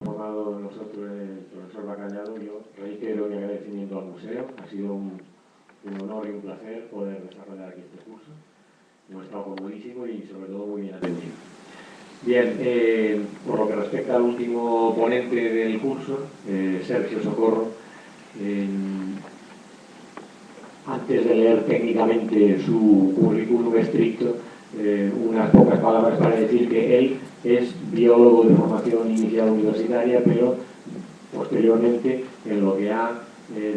formado nosotros, el profesor Bacallado, yo reitero mi agradecimiento al museo. Ha sido un honor y un placer poder desarrollar aquí este curso. Hemos estado comodísimo y sobre todo muy bien atendido. Bien, por lo que respecta al último ponente del curso, Sergio Socorro, antes de leer técnicamente su currículum estricto, unas pocas palabras para decir que él es biólogo de formación inicial universitaria, pero posteriormente en lo que ha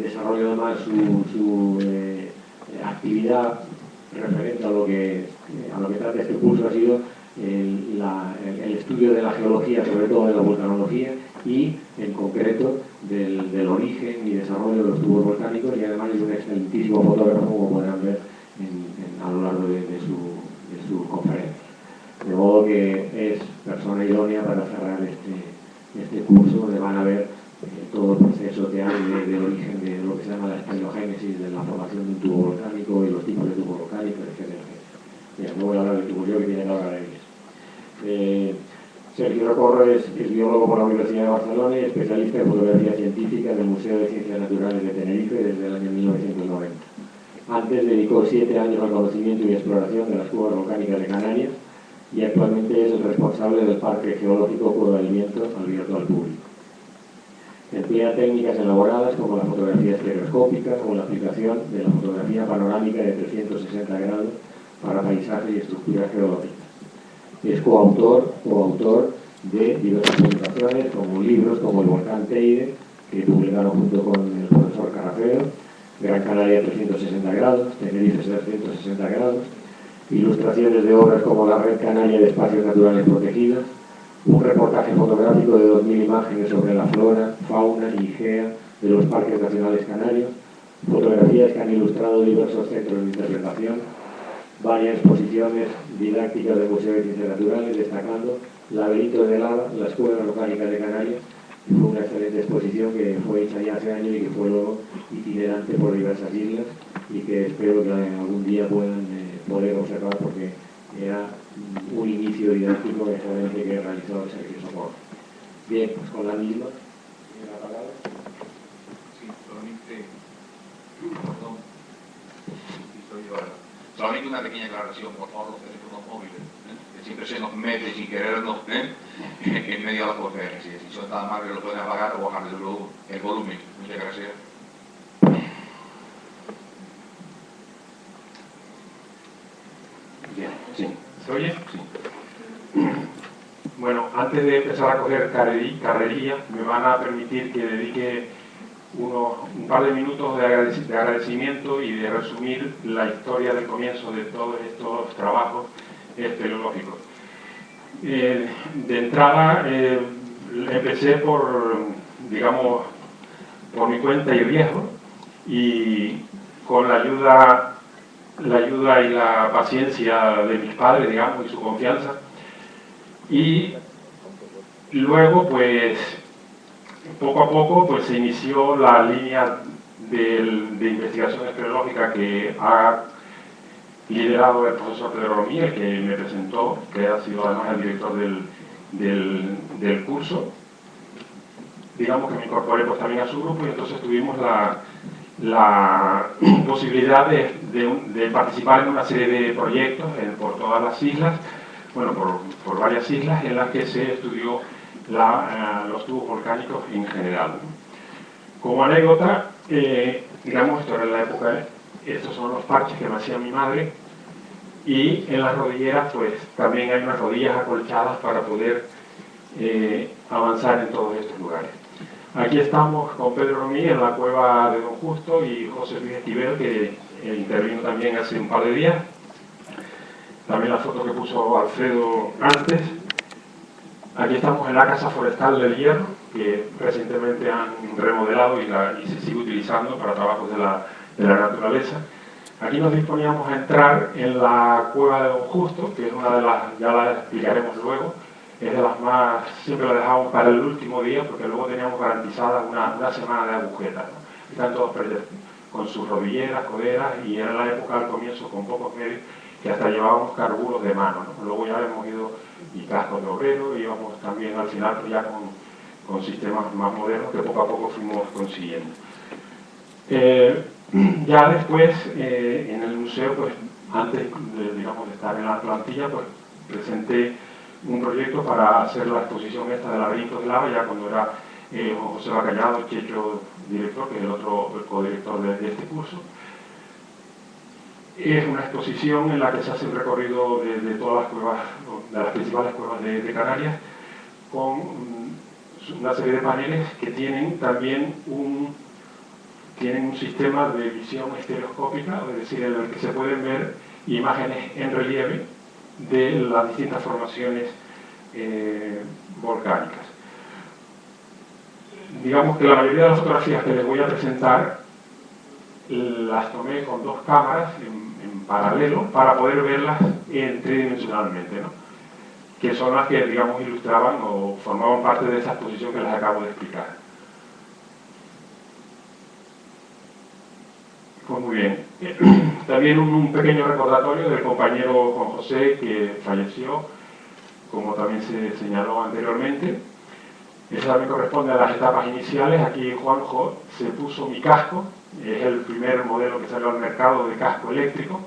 desarrollado más su actividad referente a lo que trata este curso ha sido el estudio de la geología, sobre todo de la volcanología, y en concreto del origen y desarrollo de los tubos volcánicos, y además es un excelentísimo fotógrafo, como podrán ver a lo largo de su conferencia. De modo que es persona idónea para cerrar este curso, donde van a ver todo el proceso que hay de origen de lo que se llama la espeleogénesis, de la formación de un tubo volcánico y los tipos de tubos volcánicos, etc. Bien, no voy a hablar de tubo, yo que tiene que hablar de ellos. Sergio Socorro es biólogo por la Universidad de Barcelona y especialista en fotografía científica del Museo de Ciencias Naturales de Tenerife desde el año 1990. Antes dedicó 7 años al conocimiento y exploración de las cuevas volcánicas de Canarias y actualmente es el responsable del Parque Geológico Cueva del Viento, abierto al público. Emplea técnicas elaboradas como la fotografía estereoscópica o la aplicación de la fotografía panorámica de 360 grados para paisajes y estructuras geológicas. Es coautor o autor de diversas publicaciones, como libros como El Volcán Teide, que publicaron junto con el profesor Carrafeo, Gran Canaria 360 grados, Tenerife 360 grados, ilustraciones de obras como la Red Canaria de Espacios Naturales Protegidos, un reportaje fotográfico de 2000 imágenes sobre la flora, fauna y IGEA de los parques nacionales canarios, fotografías que han ilustrado diversos centros de interpretación, varias exposiciones didácticas del Museo de Ciencias Naturales, destacando Laberintos de Lava, la Escuela Volcánica de Canarias, que fue una excelente exposición que fue hecha ya hace años y que fue luego itinerante por diversas islas y que espero que algún día puedan poder observar, porque era un inicio didáctico excelente que realizó Sergio Socorro. Bien, pues con la misma, ¿tiene la palabra? Sí, solamente una pequeña aclaración, por favor, los teléfonos móviles, que siempre se nos mete sin querernos en medio de la conferencia. Si son tan amables, lo pueden apagar o bajar el volumen. Muchas gracias. Bien, sí. ¿Se oye? Sí. Bueno, antes de empezar a coger carrerilla, me van a permitir que dedique un par de minutos de agradecimiento y de resumir la historia del comienzo de todos estos trabajos espeleológicos. De entrada, empecé digamos, por mi cuenta y riesgo, y con la ayuda y la paciencia de mis padres, digamos, y su confianza. Y luego, pues, poco a poco, pues, se inició la línea de investigación espeleológica que ha liderado el profesor Pedro Romí, el que me presentó, que ha sido además el director del curso. Digamos que me incorporé pues también a su grupo, y entonces tuvimos la posibilidad de participar en una serie de proyectos por todas las islas, bueno, por varias islas en las que se estudió los tubos volcánicos en general. Como anécdota, digamos, esto era en la época, estos son los parches que me hacía mi madre, y en las rodilleras pues también hay unas rodillas acolchadas para poder avanzar en todos estos lugares. Aquí estamos con Pedro Romí en la cueva de Don Justo y José Luis Esquivel, que intervino también hace un par de días. También la foto que puso Alfredo antes. Aquí estamos en la Casa Forestal del Hierro, que recientemente han remodelado y se sigue utilizando para trabajos de la naturaleza. Aquí nos disponíamos a entrar en la cueva de Don Justo, que es una de las, ya la explicaremos luego, es de las más, siempre la dejamos para el último día, porque luego teníamos garantizada una semana de agujetas, ¿no? Están todos con sus rodilleras, coderas, y era la época al comienzo con pocos medios, que hasta llevábamos carburos de mano, ¿no? Luego ya hemos ido, y cascos de obrero, y íbamos también al final pues ya con sistemas más modernos que poco a poco fuimos consiguiendo. Ya después, en el museo, pues antes de estar en la plantilla, pues presenté un proyecto para hacer la exposición esta de Laberintos de Lava, ya cuando era José Bacallado, Checho, director, que es el otro codirector de este curso. Es una exposición en la que se hace un recorrido de todas las cuevas, de las principales cuevas de Canarias, con una serie de paneles que tienen también un sistema de visión estereoscópica, es decir, en el que se pueden ver imágenes en relieve de las distintas formaciones volcánicas. Digamos que la mayoría de las fotografías que les voy a presentar las tomé con dos cámaras en paralelo para poder verlas tridimensionalmente, ¿no? Que son las que, digamos, ilustraban o formaban parte de esa exposición que les acabo de explicar. Pues muy bien. También un pequeño recordatorio del compañero Juan José, que falleció, como también se señaló anteriormente. Eso también corresponde a las etapas iniciales. Aquí Juanjo se puso mi casco, es el primer modelo que salió al mercado de casco eléctrico.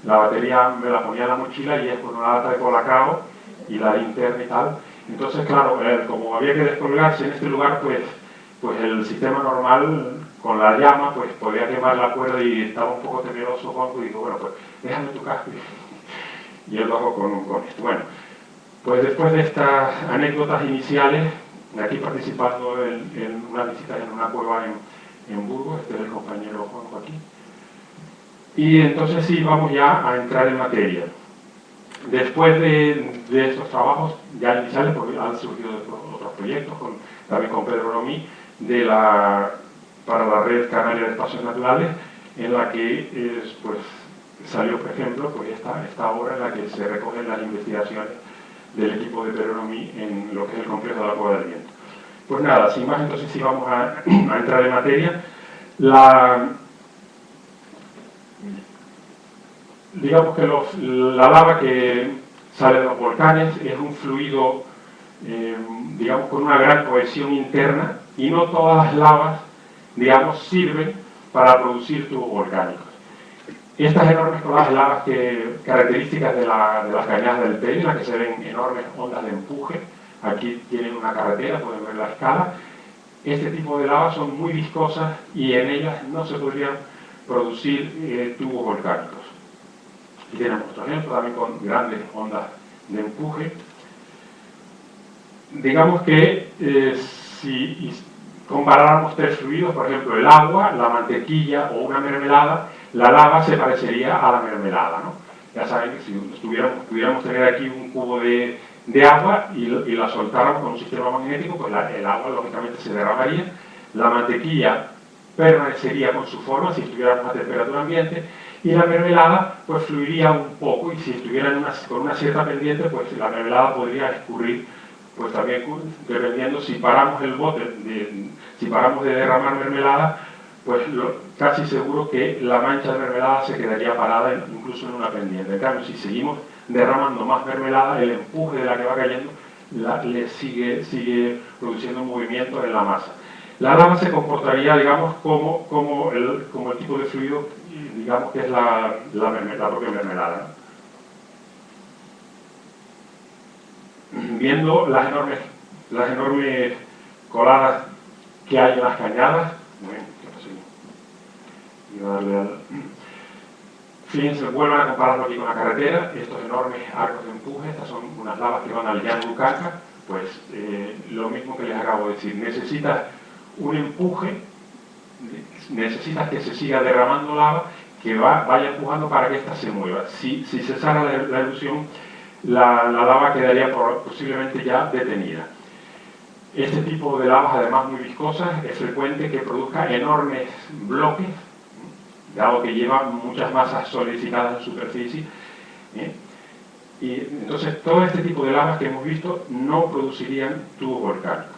La batería me la ponía en la mochila y es con una lata de colacao y la linterna y tal. Entonces, claro, como había que descolgarse en este lugar, pues el sistema normal con la llama pues podía quemar la cuerda y estaba un poco temeroso Juanjo y dijo, bueno, pues déjame tu casco. Y él bajó con esto. Bueno, pues después de estas anécdotas iniciales, aquí participando en una visita en una cueva en Burgos, este es el compañero Juanjo aquí. Y entonces sí, vamos ya a entrar en materia. Después de estos trabajos ya iniciales, porque han surgido otros proyectos, también con Pedro Romí, para la Red Canaria de Espacios Naturales, en la que pues, salió, por ejemplo, pues esta obra en la que se recogen las investigaciones del equipo de Pedro Romí en lo que es el complejo de la Cueva del Viento. Pues nada, sin más, entonces sí vamos a entrar en materia. Digamos que la lava que sale de los volcanes es un fluido, digamos, con una gran cohesión interna, y no todas las lavas, digamos, sirven para producir tubos volcánicos. Estas enormes coladas de lavas características de las cañadas del Teide, en las que se ven enormes ondas de empuje, aquí tienen una carretera, pueden ver la escala. Este tipo de lavas son muy viscosas y en ellas no se podrían producir tubos volcánicos. Aquí tenemos otro ejemplo también con grandes ondas de empuje. Digamos que si comparáramos tres fluidos, por ejemplo el agua, la mantequilla o una mermelada, la lava se parecería a la mermelada, ¿no? Ya saben que si pudiéramos tener aquí un cubo de agua y la soltáramos con un sistema magnético, pues el agua lógicamente se derramaría, la mantequilla permanecería con su forma si estuviéramos a temperatura ambiente, y la mermelada pues fluiría un poco, y si estuviera con una cierta pendiente, pues la mermelada podría escurrir, pues también dependiendo si paramos el bote, si paramos de derramar mermelada, pues casi seguro que la mancha de mermelada se quedaría parada incluso en una pendiente. En cambio, si seguimos derramando más mermelada, el empuje de la que va cayendo le sigue produciendo un movimiento en la masa. La lava se comportaría, digamos, como el tipo de fluido, digamos, que es la propia mermelada, ¿no? Viendo las enormes coladas que hay en las cañadas, bueno, iba a darle al... Fíjense, vuelvan a compararlo aquí con la carretera, estos enormes arcos de empuje, estas son unas lavas que van al llano Lucaca, pues lo mismo que les acabo de decir, necesitas un empuje, necesitas que se siga derramando lava, que vaya empujando para que ésta se mueva. Si cesara la erupción, la lava quedaría posiblemente ya detenida. Este tipo de lavas, además muy viscosas, es frecuente que produzca enormes bloques, dado que lleva muchas masas solidificadas en superficie. Y entonces todo este tipo de lavas que hemos visto no producirían tubos volcánicos.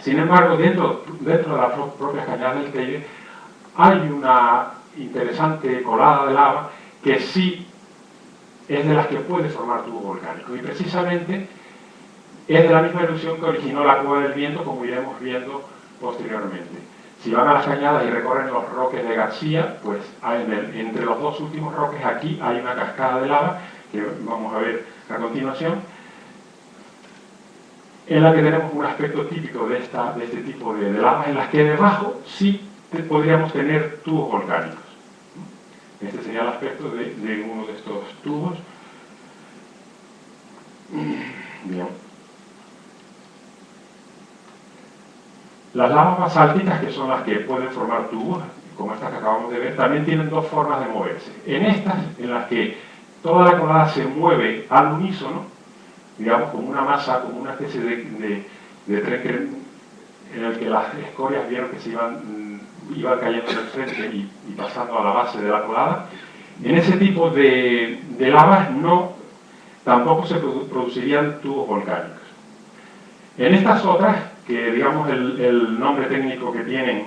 Sin embargo, dentro de las propias cañadas del Teide hay una interesante colada de lava que sí es de las que puede formar tubos volcánicos, y precisamente es de la misma erupción que originó la Cueva del Viento, como iremos viendo posteriormente. Si van a las cañadas y recorren los roques de García, pues entre los dos últimos roques aquí hay una cascada de lava, que vamos a ver a continuación, en la que tenemos un aspecto típico de este tipo de lavas, en las que debajo sí podríamos tener tubos volcánicos. Este sería el aspecto de uno de estos tubos. Bien. Las lavas basálticas, que son las que pueden formar tubos, como estas que acabamos de ver, también tienen dos formas de moverse. En estas, en las que toda la colada se mueve al unísono, digamos como una masa, como una especie de tren en el que las escorias vieron que se iban cayendo del frente y pasando a la base de la colada. En ese tipo de lavas tampoco se producirían tubos volcánicos. En estas otras, que digamos el nombre técnico que tienen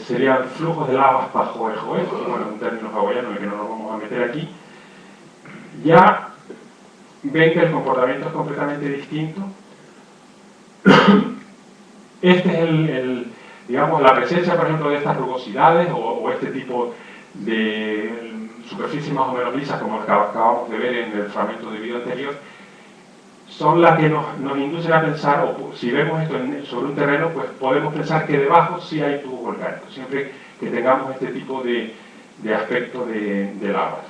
serían flujos de lavas pajoejoe, bueno, un término hawaiano en el que no nos vamos a meter aquí, ya ven que el comportamiento es completamente distinto. Este es digamos, la presencia, por ejemplo, de estas rugosidades o este tipo de superficies más o menos lisas, como las que acabamos de ver en el fragmento de vídeo anterior, son las que nos inducen a pensar, o si vemos esto sobre un terreno, pues podemos pensar que debajo sí hay tubos volcánicos, siempre que tengamos este tipo de aspecto de lavas.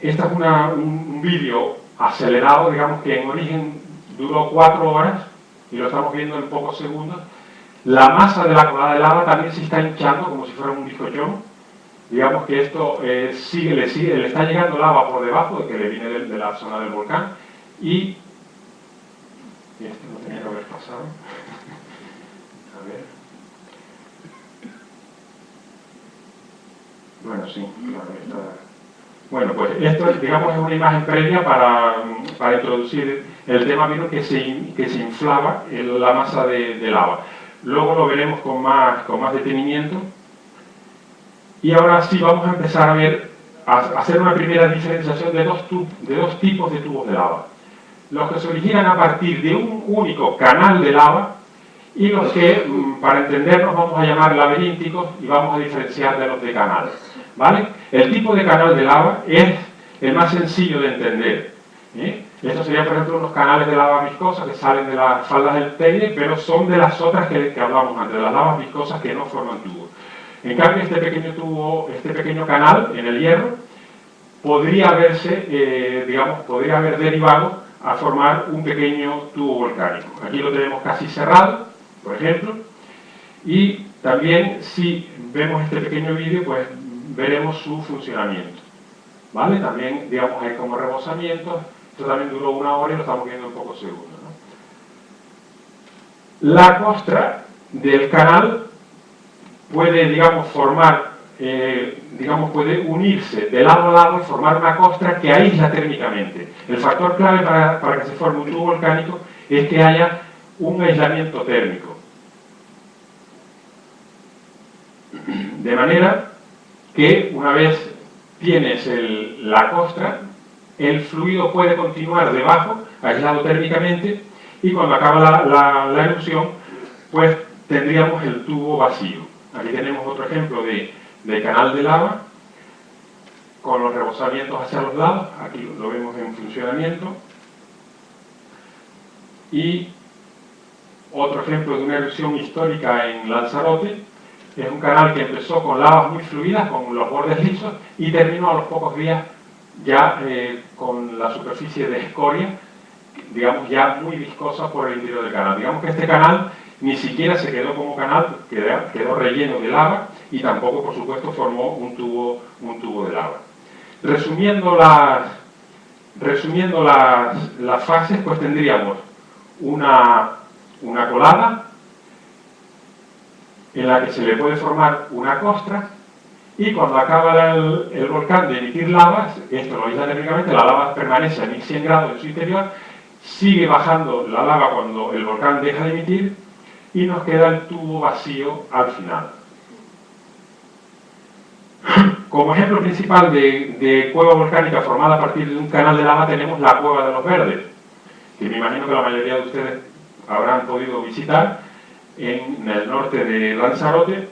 Este es un vídeo acelerado, digamos que en origen duró 4 horas, y lo estamos viendo en pocos segundos. La masa de la colada de lava también se está hinchando como si fuera un bizcochón. Digamos que esto le está llegando lava por debajo, de que le viene de la zona del volcán, y este no tenía que haber pasado. A ver. Bueno, sí, claro, está. Bueno, pues esto, digamos, es una imagen previa para introducir el tema. Vieron que se inflaba la masa de lava. Luego lo veremos con más detenimiento. Y ahora sí vamos a empezar a hacer una primera diferenciación de dos tipos de tubos de lava. Los que se originan a partir de un único canal de lava y los que, para entendernos, vamos a llamar laberínticos y vamos a diferenciar de los de canal. ¿Vale? El tipo de canal de lava es el más sencillo de entender. Estos serían, por ejemplo, unos canales de lava viscosa que salen de las faldas del Teide, pero son de las otras que hablamos antes, de las lavas viscosas que no forman tubos. En cambio, este pequeño canal en el hierro podría haber derivado a formar un pequeño tubo volcánico. Aquí lo tenemos casi cerrado, por ejemplo, y también si vemos este pequeño vídeo, pues veremos su funcionamiento. ¿Vale? También, digamos, hay como rebosamientos. Esto también duró 1 hora y lo estamos viendo en pocos segundos, ¿no? La costra del canal puede, digamos, puede unirse de lado a lado y formar una costra que aísla térmicamente. El factor clave para que se forme un tubo volcánico es que haya un aislamiento térmico. De manera que una vez tienes la costra, el fluido puede continuar debajo, aislado térmicamente, y cuando acaba la erupción, pues tendríamos el tubo vacío. Aquí tenemos otro ejemplo de canal de lava, con los rebosamientos hacia los lados. Aquí lo vemos en funcionamiento. Y otro ejemplo de una erupción histórica en Lanzarote. Es un canal que empezó con lavas muy fluidas, con los bordes lisos, y terminó a los pocos días ya con la superficie de escoria, digamos, ya muy viscosa por el interior del canal. Digamos que este canal ni siquiera se quedó como canal, quedó relleno de lava, y tampoco, por supuesto, formó un tubo de lava. Resumiendo las fases, pues tendríamos una colada en la que se le puede formar una costra, y cuando acaba el volcán de emitir lavas, esto lo aísla térmicamente, la lava permanece a 1100 grados en su interior, sigue bajando la lava cuando el volcán deja de emitir, y nos queda el tubo vacío al final. Como ejemplo principal de cueva volcánica formada a partir de un canal de lava tenemos la Cueva de los Verdes, que me imagino que la mayoría de ustedes habrán podido visitar en el norte de Lanzarote.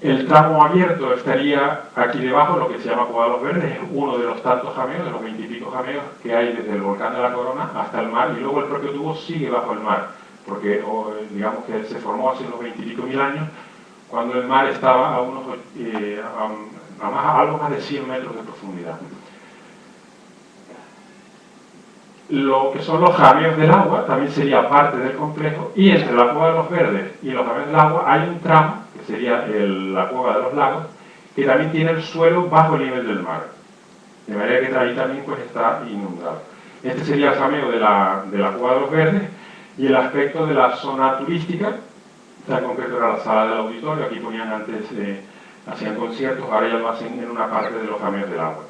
El tramo abierto estaría aquí debajo, lo que se llama Cueva de los Verdes, es uno de los tantos jameos, de los 20 y pico jameos que hay desde el volcán de la Corona hasta el mar, y luego el propio tubo sigue bajo el mar, porque digamos que se formó hace unos 20 y pico mil años, cuando el mar estaba a algo más de 100 metros de profundidad. Lo que son los jameos del agua también sería parte del complejo, y entre la Cueva de los Verdes y los jameos del agua hay un tramo, que sería la Cueva de los Lagos, que también tiene el suelo bajo el nivel del mar, de manera que ahí también pues, está inundado. Este sería el jameo de la Cueva de los Verdes, y el aspecto de la zona turística, en concreto era la sala del auditorio, aquí ponían antes, hacían conciertos, ahora ya lo hacen en una parte de los jameos del agua.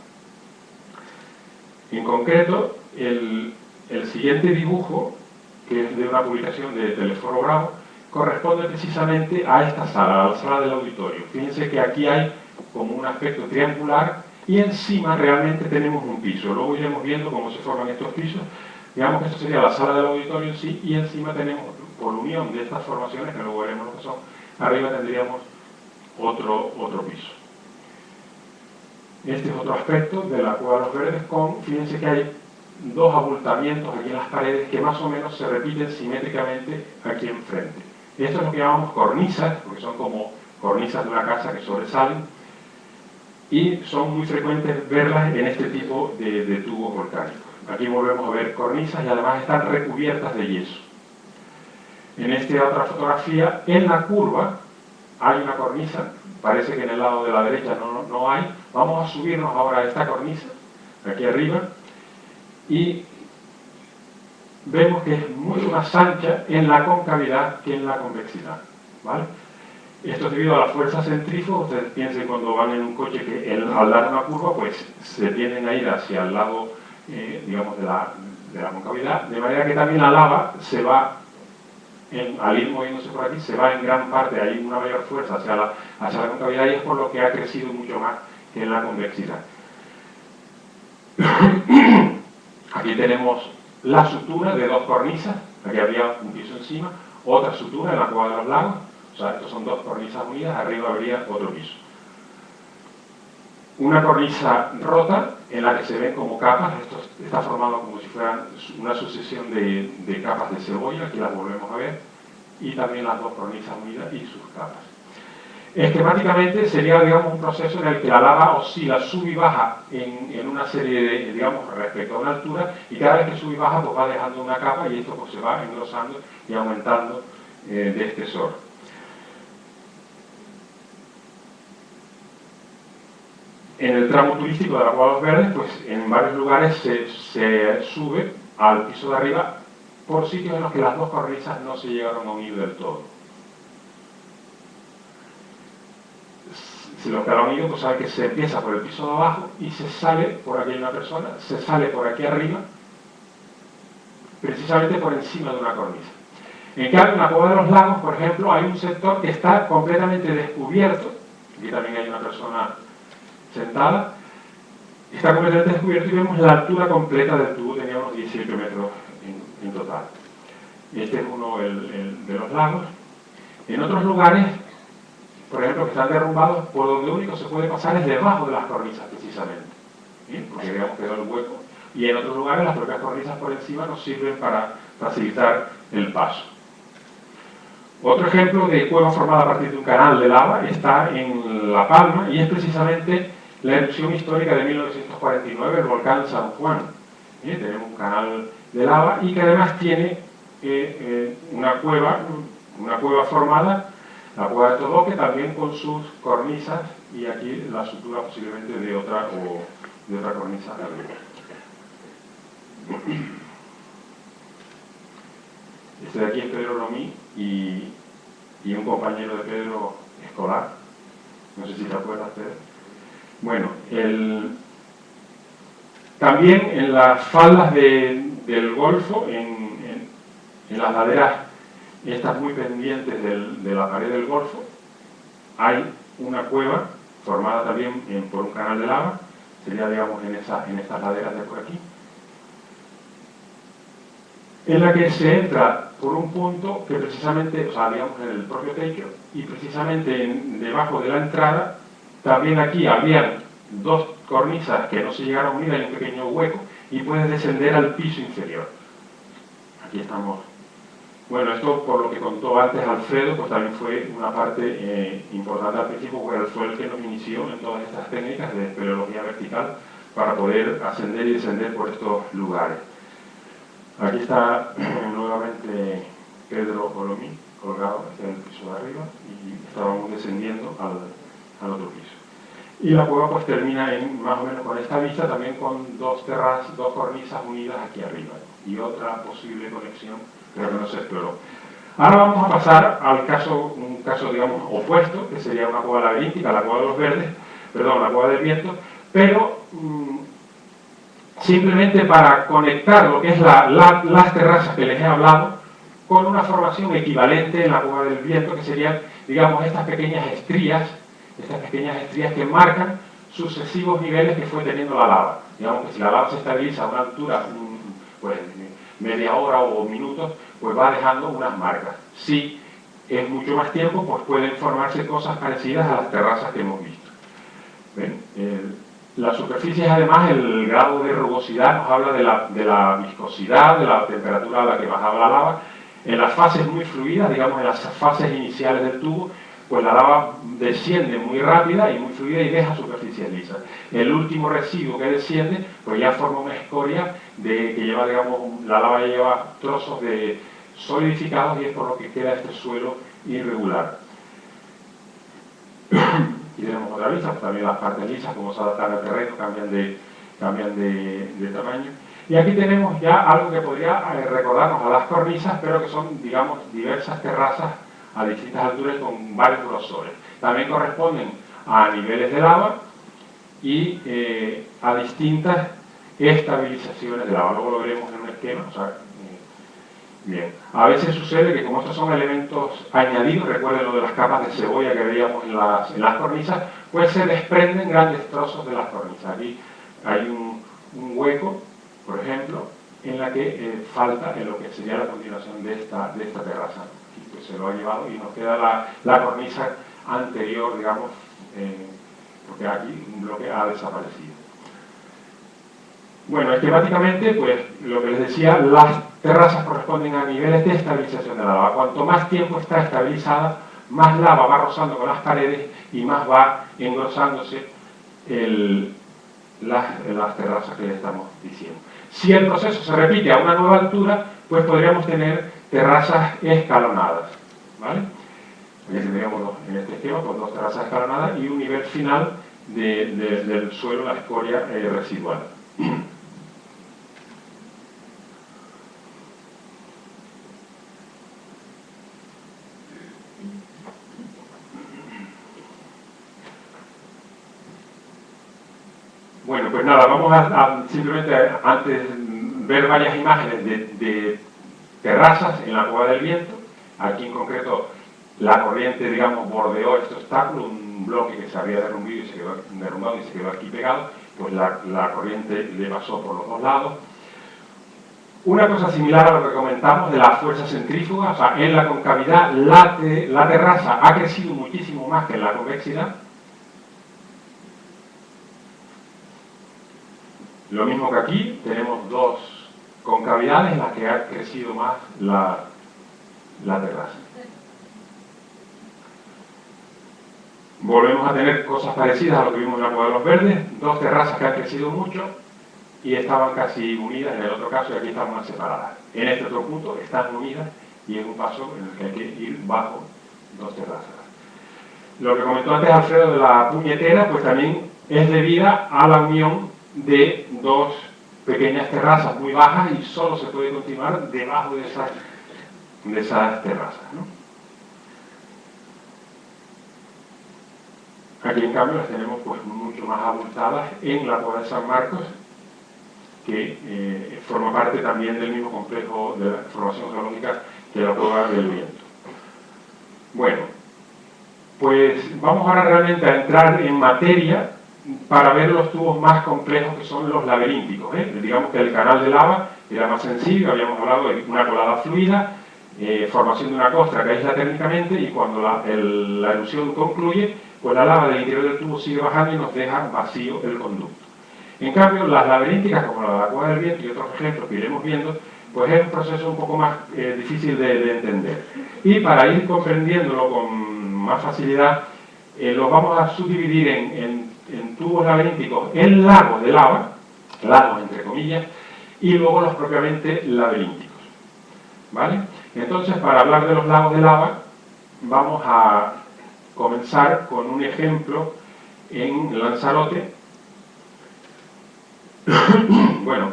En concreto, el siguiente dibujo, que es de una publicación de Telesforo Bravo, corresponde precisamente a esta sala, a la sala del auditorio. Fíjense que aquí hay como un aspecto triangular y encima realmente tenemos un piso. Luego iremos viendo cómo se forman estos pisos. Digamos que esto sería la sala del auditorio en sí, y encima tenemos, por unión de estas formaciones, que luego veremos lo que son, arriba tendríamos otro piso. Este es otro aspecto de la Cueva de los Verdes, fíjense que hay dos abultamientos aquí en las paredes que más o menos se repiten simétricamente aquí enfrente. Esto es lo que llamamos cornisas, porque son como cornisas de una casa que sobresalen, y son muy frecuentes verlas en este tipo de tubos volcánicos. Aquí volvemos a ver cornisas y además están recubiertas de yeso. En esta otra fotografía, en la curva, hay una cornisa, parece que en el lado de la derecha no hay. Vamos a subirnos ahora a esta cornisa, aquí arriba, y vemos que es mucho más ancha en la concavidad que en la convexidad, ¿vale? Esto es debido a la fuerza centrífuga. Ustedes piensen cuando van en un coche que al dar una curva pues se tienden a ir hacia el lado digamos de la concavidad, de manera que también la lava se va, al ir moviéndose por aquí, se va en gran parte, hay una mayor fuerza hacia la concavidad, y es por lo que ha crecido mucho más que en la convexidad. Aquí tenemos la sutura de dos cornisas, aquí habría un piso encima, otra sutura en la Cueva de los Lagos, o sea, estos son dos cornisas unidas, arriba habría otro piso. Una cornisa rota en la que se ven como capas, esto está formado como si fueran una sucesión de capas de cebolla, aquí las volvemos a ver, y también las dos cornisas unidas y sus capas. Esquemáticamente sería, digamos, un proceso en el que la lava oscila, sube y baja en una serie de, digamos, respecto a una altura, y cada vez que sube y baja pues va dejando una capa, y esto pues se va engrosando y aumentando de espesor. En el tramo turístico de la Cueva de los Verdes, pues en varios lugares se sube al piso de arriba por sitios en los que las dos cornisas no se llegaron a unir del todo. Si los que lo han ido, pues saben que se empieza por el piso de abajo y se sale, por aquí hay una persona, se sale por aquí arriba, precisamente por encima de una cornisa. En cambio, en la Cueva de los Lagos, por ejemplo, hay un sector que está completamente descubierto, aquí también hay una persona sentada, está completamente descubierto, y vemos la altura completa del tubo, tenía unos 18 metros en total. Este es uno de los lagos. En otros lugares, por ejemplo, que están derrumbados, por donde único se puede pasar es debajo de las cornisas, precisamente, ¿sí? Porque digamos quedó el hueco, y en otros lugares las propias cornisas por encima nos sirven para facilitar el paso. Otro ejemplo de cueva formada a partir de un canal de lava está en La Palma, y es precisamente la erupción histórica de 1949, el volcán San Juan. Tenemos un canal de lava y que además tiene una cueva formada, la Cueva de Todoque, también con sus cornisas, y aquí la sutura posiblemente de otra cornisa arriba. Este de aquí es Pedro Romí y un compañero de Pedro escolar, no sé si te acuerdas, Pedro. Bueno, también en las faldas del Golfo, en las laderas estas muy pendientes de la pared del Golfo, hay una cueva formada también por un canal de lava, sería, digamos, en estas laderas de por aquí, en la que se entra por un punto que precisamente, o sea, digamos, en el propio techo, y precisamente debajo de la entrada, también aquí habían dos cornisas que no se llegaron a unir, hay un pequeño hueco, y puedes descender al piso inferior. Aquí estamos. Bueno, esto por lo que contó antes Alfredo, pues también fue una parte importante al principio, porque él fue el que nos inició en todas estas técnicas de espeleología vertical para poder ascender y descender por estos lugares. Aquí está nuevamente Pedro Olomí, colgado hacia el piso de arriba, y estábamos descendiendo al otro piso. Y la cueva pues termina más o menos con esta vista, también con dos terrazas, dos cornisas unidas aquí arriba, y otra posible conexión, pero que no se exploró. Ahora vamos a pasar al un caso digamos opuesto, que sería una cueva laberíntica, la cueva de los verdes, perdón, la cueva del viento, pero simplemente para conectar lo que es las terrazas que les he hablado con una formación equivalente en la cueva del viento, que serían, digamos, estas pequeñas estrías que marcan sucesivos niveles que fue teniendo la lava. Digamos que si la lava se estabiliza a una altura, pues media hora o minutos, pues va dejando unas marcas. Si es mucho más tiempo, pues pueden formarse cosas parecidas a las terrazas que hemos visto. ¿Ven? Las superficies, además, el grado de rugosidad nos habla de la viscosidad, de la temperatura a la que bajaba la lava. En las fases muy fluidas, digamos en las fases iniciales del tubo, pues la lava desciende muy rápida y muy fluida y deja superficies lisas. El último residuo que desciende, pues ya forma una escoria que lleva, digamos, la lava lleva trozos de solidificados, y es por lo que queda este suelo irregular. Y tenemos otra vista, pues también las partes lisas, como se adaptan al terreno, cambian de tamaño. Y aquí tenemos ya algo que podría recordarnos a las cornisas, pero que son, digamos, diversas terrazas a distintas alturas con varios grosores. También corresponden a niveles de lava y a distintas estabilizaciones de lava. Luego lo veremos en un esquema. O sea, bien. A veces sucede que como estos son elementos añadidos, recuerden lo de las capas de cebolla que veíamos en las cornisas, pues se desprenden grandes trozos de las cornisas. Aquí hay un hueco, por ejemplo, en la que falta en lo que sería la continuación de esta terraza. Aquí, pues, se lo ha llevado y nos queda la cornisa anterior, digamos, porque aquí un bloque ha desaparecido. Bueno, esquemáticamente, pues lo que les decía, las terrazas corresponden a niveles de estabilización de la lava. Cuanto más tiempo está estabilizada, más lava va rozando con las paredes y más va engrosándose las terrazas que le estamos diciendo. Si el proceso se repite a una nueva altura, pues podríamos tener terrazas escalonadas, ¿vale? Aquí tendríamos en este esquema pues, dos terrazas escalonadas y un nivel final del suelo, la escoria residual. Bueno, pues nada, vamos a simplemente antes ver varias imágenes de terrazas en la cueva del viento. Aquí en concreto la corriente, digamos, bordeó este obstáculo, un bloque que se había derrumbado y se quedó aquí pegado, pues la corriente le pasó por los dos lados. Una cosa similar a lo que comentamos de la fuerza centrífuga, o sea, en la concavidad la terraza ha crecido muchísimo más que en la convexidad. Lo mismo que aquí, tenemos dos concavidades en las que ha crecido más la terraza. Volvemos a tener cosas parecidas a lo que vimos en la cueva de los verdes, dos terrazas que han crecido mucho y estaban casi unidas en el otro caso, y aquí están más separadas. En este otro punto están unidas y es un paso en el que hay que ir bajo dos terrazas. Lo que comentó antes Alfredo de la puñetera, pues también es debida a la unión de dos pequeñas terrazas muy bajas y solo se puede continuar debajo de esas terrazas, ¿no? Aquí en cambio las tenemos pues mucho más abultadas en la cueva de San Marcos, que forma parte también del mismo complejo de la formación geológica que la cueva del viento. Bueno, pues pues vamos ahora realmente a entrar en materia para ver los tubos más complejos, que son los laberínticos. Digamos que el canal de lava era más sencillo, habíamos hablado de una colada fluida, formación de una costra que aísla térmicamente, y cuando la erupción concluye, pues la lava del interior del tubo sigue bajando y nos deja vacío el conducto. En cambio, las laberínticas, como la de la Cueva del Viento y otros ejemplos que iremos viendo, pues es un proceso un poco más difícil de entender. Y para ir comprendiéndolo con más facilidad, los vamos a subdividir en tubos laberínticos, en lagos de lava, lagos entre comillas, y luego los propiamente laberínticos. ¿Vale? Entonces, para hablar de los lagos de lava, vamos a comenzar con un ejemplo en Lanzarote. Bueno,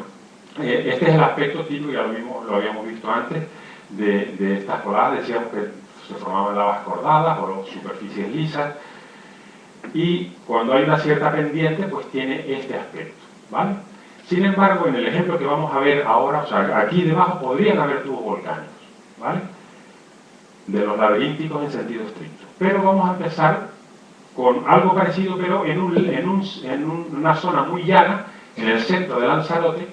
este es el aspecto típico, ya lo habíamos visto antes, de estas coladas. Decíamos que se formaban lavas cordadas o superficies lisas, y cuando hay una cierta pendiente, pues tiene este aspecto, ¿vale? Sin embargo, en el ejemplo que vamos a ver ahora, o sea, aquí debajo podrían haber tubos volcánicos, ¿vale? De los laberínticos en sentido estricto. Pero vamos a empezar con algo parecido, pero en una zona muy llana, en el centro de Lanzarote,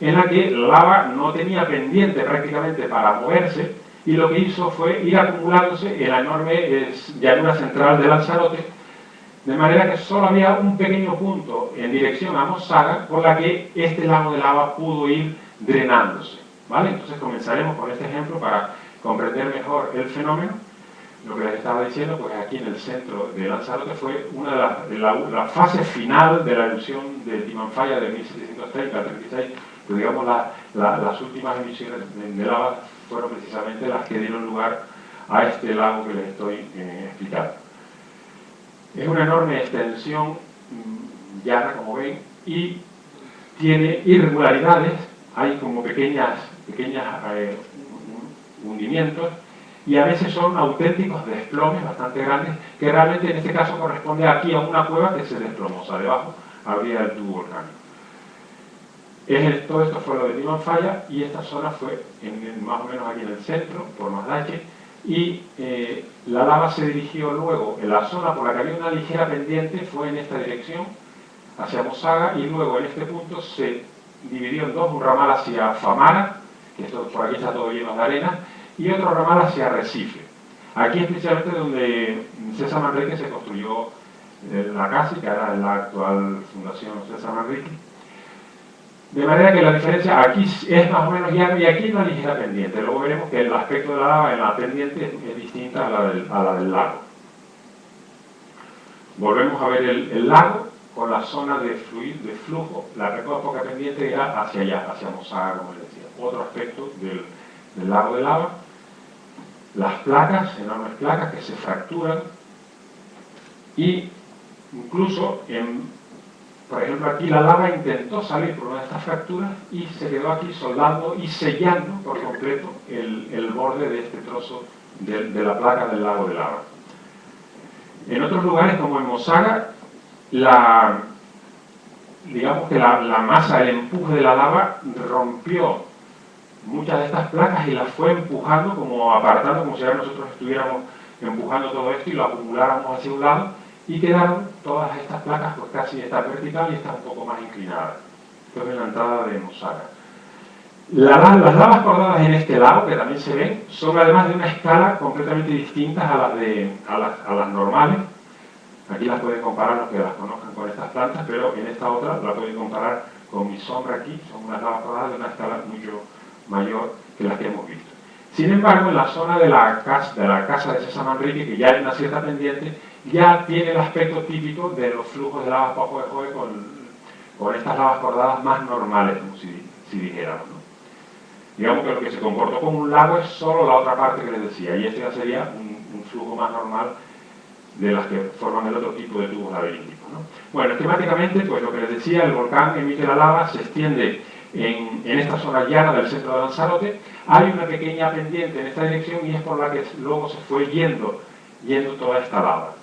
en la que la lava no tenía pendiente prácticamente para moverse, y lo que hizo fue ir acumulándose en la enorme llanura central de Lanzarote, de manera que solo había un pequeño punto en dirección a Mosaga por la que este lago de lava pudo ir drenándose, ¿vale? Entonces comenzaremos con este ejemplo para comprender mejor el fenómeno. Lo que les estaba diciendo, pues aquí en el centro de Lanzarote fue una de la fase final de la erupción de Timanfaya de 1730 al 36, pues digamos las últimas emisiones de lava fueron precisamente las que dieron lugar a este lago que les estoy explicando. Es una enorme extensión llana, como ven, y tiene irregularidades, hay como pequeñas hundimientos, y a veces son auténticos desplomes bastante grandes, que realmente en este caso corresponde aquí a una cueva que se desplomó, o sea, debajo habría el tubo volcánico. Todo esto fue lo de Timanfaya, y esta zona fue más o menos aquí en el centro, por Mazdache, y la lava se dirigió luego en la zona por la que había una ligera pendiente, fue en esta dirección, hacia Mosaga, y luego en este punto se dividió en dos, un ramal hacia Famara, que esto, por aquí está todo lleno de arena, y otro ramal hacia Recife. Aquí es precisamente donde César Manrique se construyó la casa, que era la actual Fundación César Manrique. De manera que la diferencia aquí es más o menos llano y aquí hay una ligera pendiente. Luego veremos que el aspecto de la lava en la pendiente es distinta a la del lago. Volvemos a ver el lago con la zona de flujo. La poca pendiente era hacia allá, hacia Mosaga, como les decía. Otro aspecto del lago de lava. Las placas, enormes placas que se fracturan, y incluso por ejemplo, aquí la lava intentó salir por una de estas fracturas y se quedó aquí soldando y sellando por completo el borde de este trozo de la placa del lago de lava. En otros lugares, como en Mosaga, digamos que la masa, el empuje de la lava rompió muchas de estas placas y las fue empujando, como apartando, como si ahora nosotros estuviéramos empujando todo esto y lo acumuláramos hacia un lado, y quedaron todas estas placas, pues casi esta vertical y esta un poco más inclinada. Esto es la entrada de Mosaga. Las lavas cordadas en este lago, que también se ven, son además de una escala completamente distintas a las normales. Aquí las pueden comparar los que las conozcan con estas plantas, pero en esta otra la pueden comparar con mi sombra aquí. Son unas lavas cordadas de una escala mucho mayor que las que hemos visto. Sin embargo, en la zona de la casa de César Manrique, que ya hay una cierta pendiente, ya tiene el aspecto típico de los flujos de lavas Pajo de Joe con estas lavas cordadas más normales, como si dijéramos, ¿no? Digamos que lo que se comportó como un lago es solo la otra parte que les decía, y este ya sería un flujo más normal de las que forman el otro tipo de tubos laberínticos, ¿no? Bueno, esquemáticamente, pues lo que les decía, el volcán emite la lava, se extiende en esta zona llana del centro de Lanzarote. Hay una pequeña pendiente en esta dirección y es por la que luego se fue yendo toda esta lava.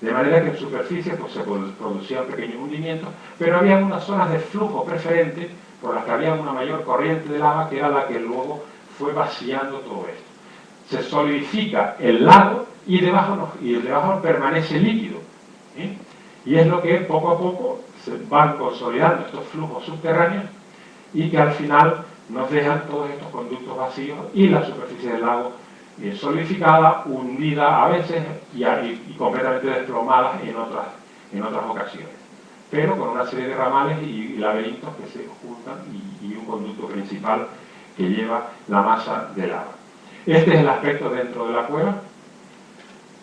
De manera que en superficie pues, se producían pequeños hundimientos, pero había unas zonas de flujo preferente por las que había una mayor corriente de lava, que era la que luego fue vaciando todo esto. se solidifica el lago y debajo permanece líquido. ¿Sí? Y es lo que poco a poco se van consolidando estos flujos subterráneos y que al final nos dejan todos estos conductos vacíos y la superficie del lago solidificada, hundida a veces y completamente desplomada en otras ocasiones. Pero con una serie de ramales y laberintos que se juntan y un conducto principal que lleva la masa de lava. Este es el aspecto dentro de la cueva.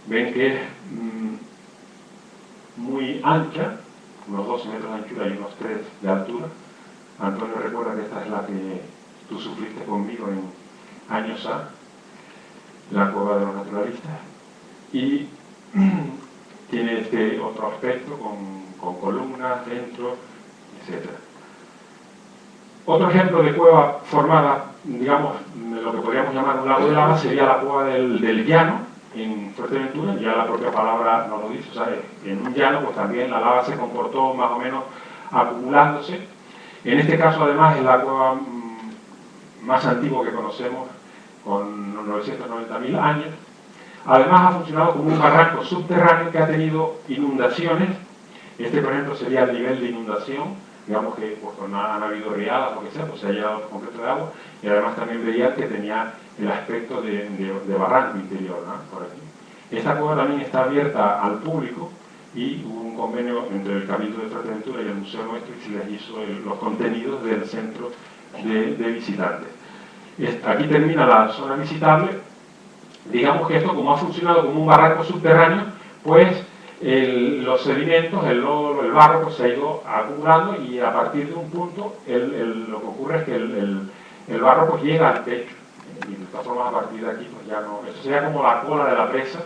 Ven que es muy ancha, unos 12 metros de anchura y unos 3 de altura. Antonio recuerda que esta es la que tú sufriste conmigo en años A, la cueva de los naturalistas. Y tiene este otro aspecto con columnas dentro, etc. Otro ejemplo de cueva formada, digamos, lo que podríamos llamar un lago de lava, sería la cueva del llano, en Fuerteventura. Ya la propia palabra nos lo dice, o sea, en un llano pues también la lava se comportó más o menos acumulándose. En este caso además es la cueva más antigua que conocemos, con 990.000 años. Además ha funcionado como un barranco subterráneo que ha tenido inundaciones. Este, por ejemplo, sería el nivel de inundación. Digamos que pues, cuando han habido riadas o lo que sea, pues se ha llenado por completo de agua. Y además también veía que tenía el aspecto de barranco interior, ¿no? Por aquí. Esta cueva también está abierta al público y hubo un convenio entre el Cabildo de Fuerteventura y el Museo Nuestro y se les hizo los contenidos del centro de visitantes. Aquí termina la zona visitable. Digamos que esto, como ha funcionado como un barranco subterráneo, pues los sedimentos, el lodo, el barro, pues se ha ido acumulando y a partir de un punto lo que ocurre es que el barro pues llega al techo. Y de todas formas, a partir de aquí, pues ya no. Eso sería como la cola de la presa,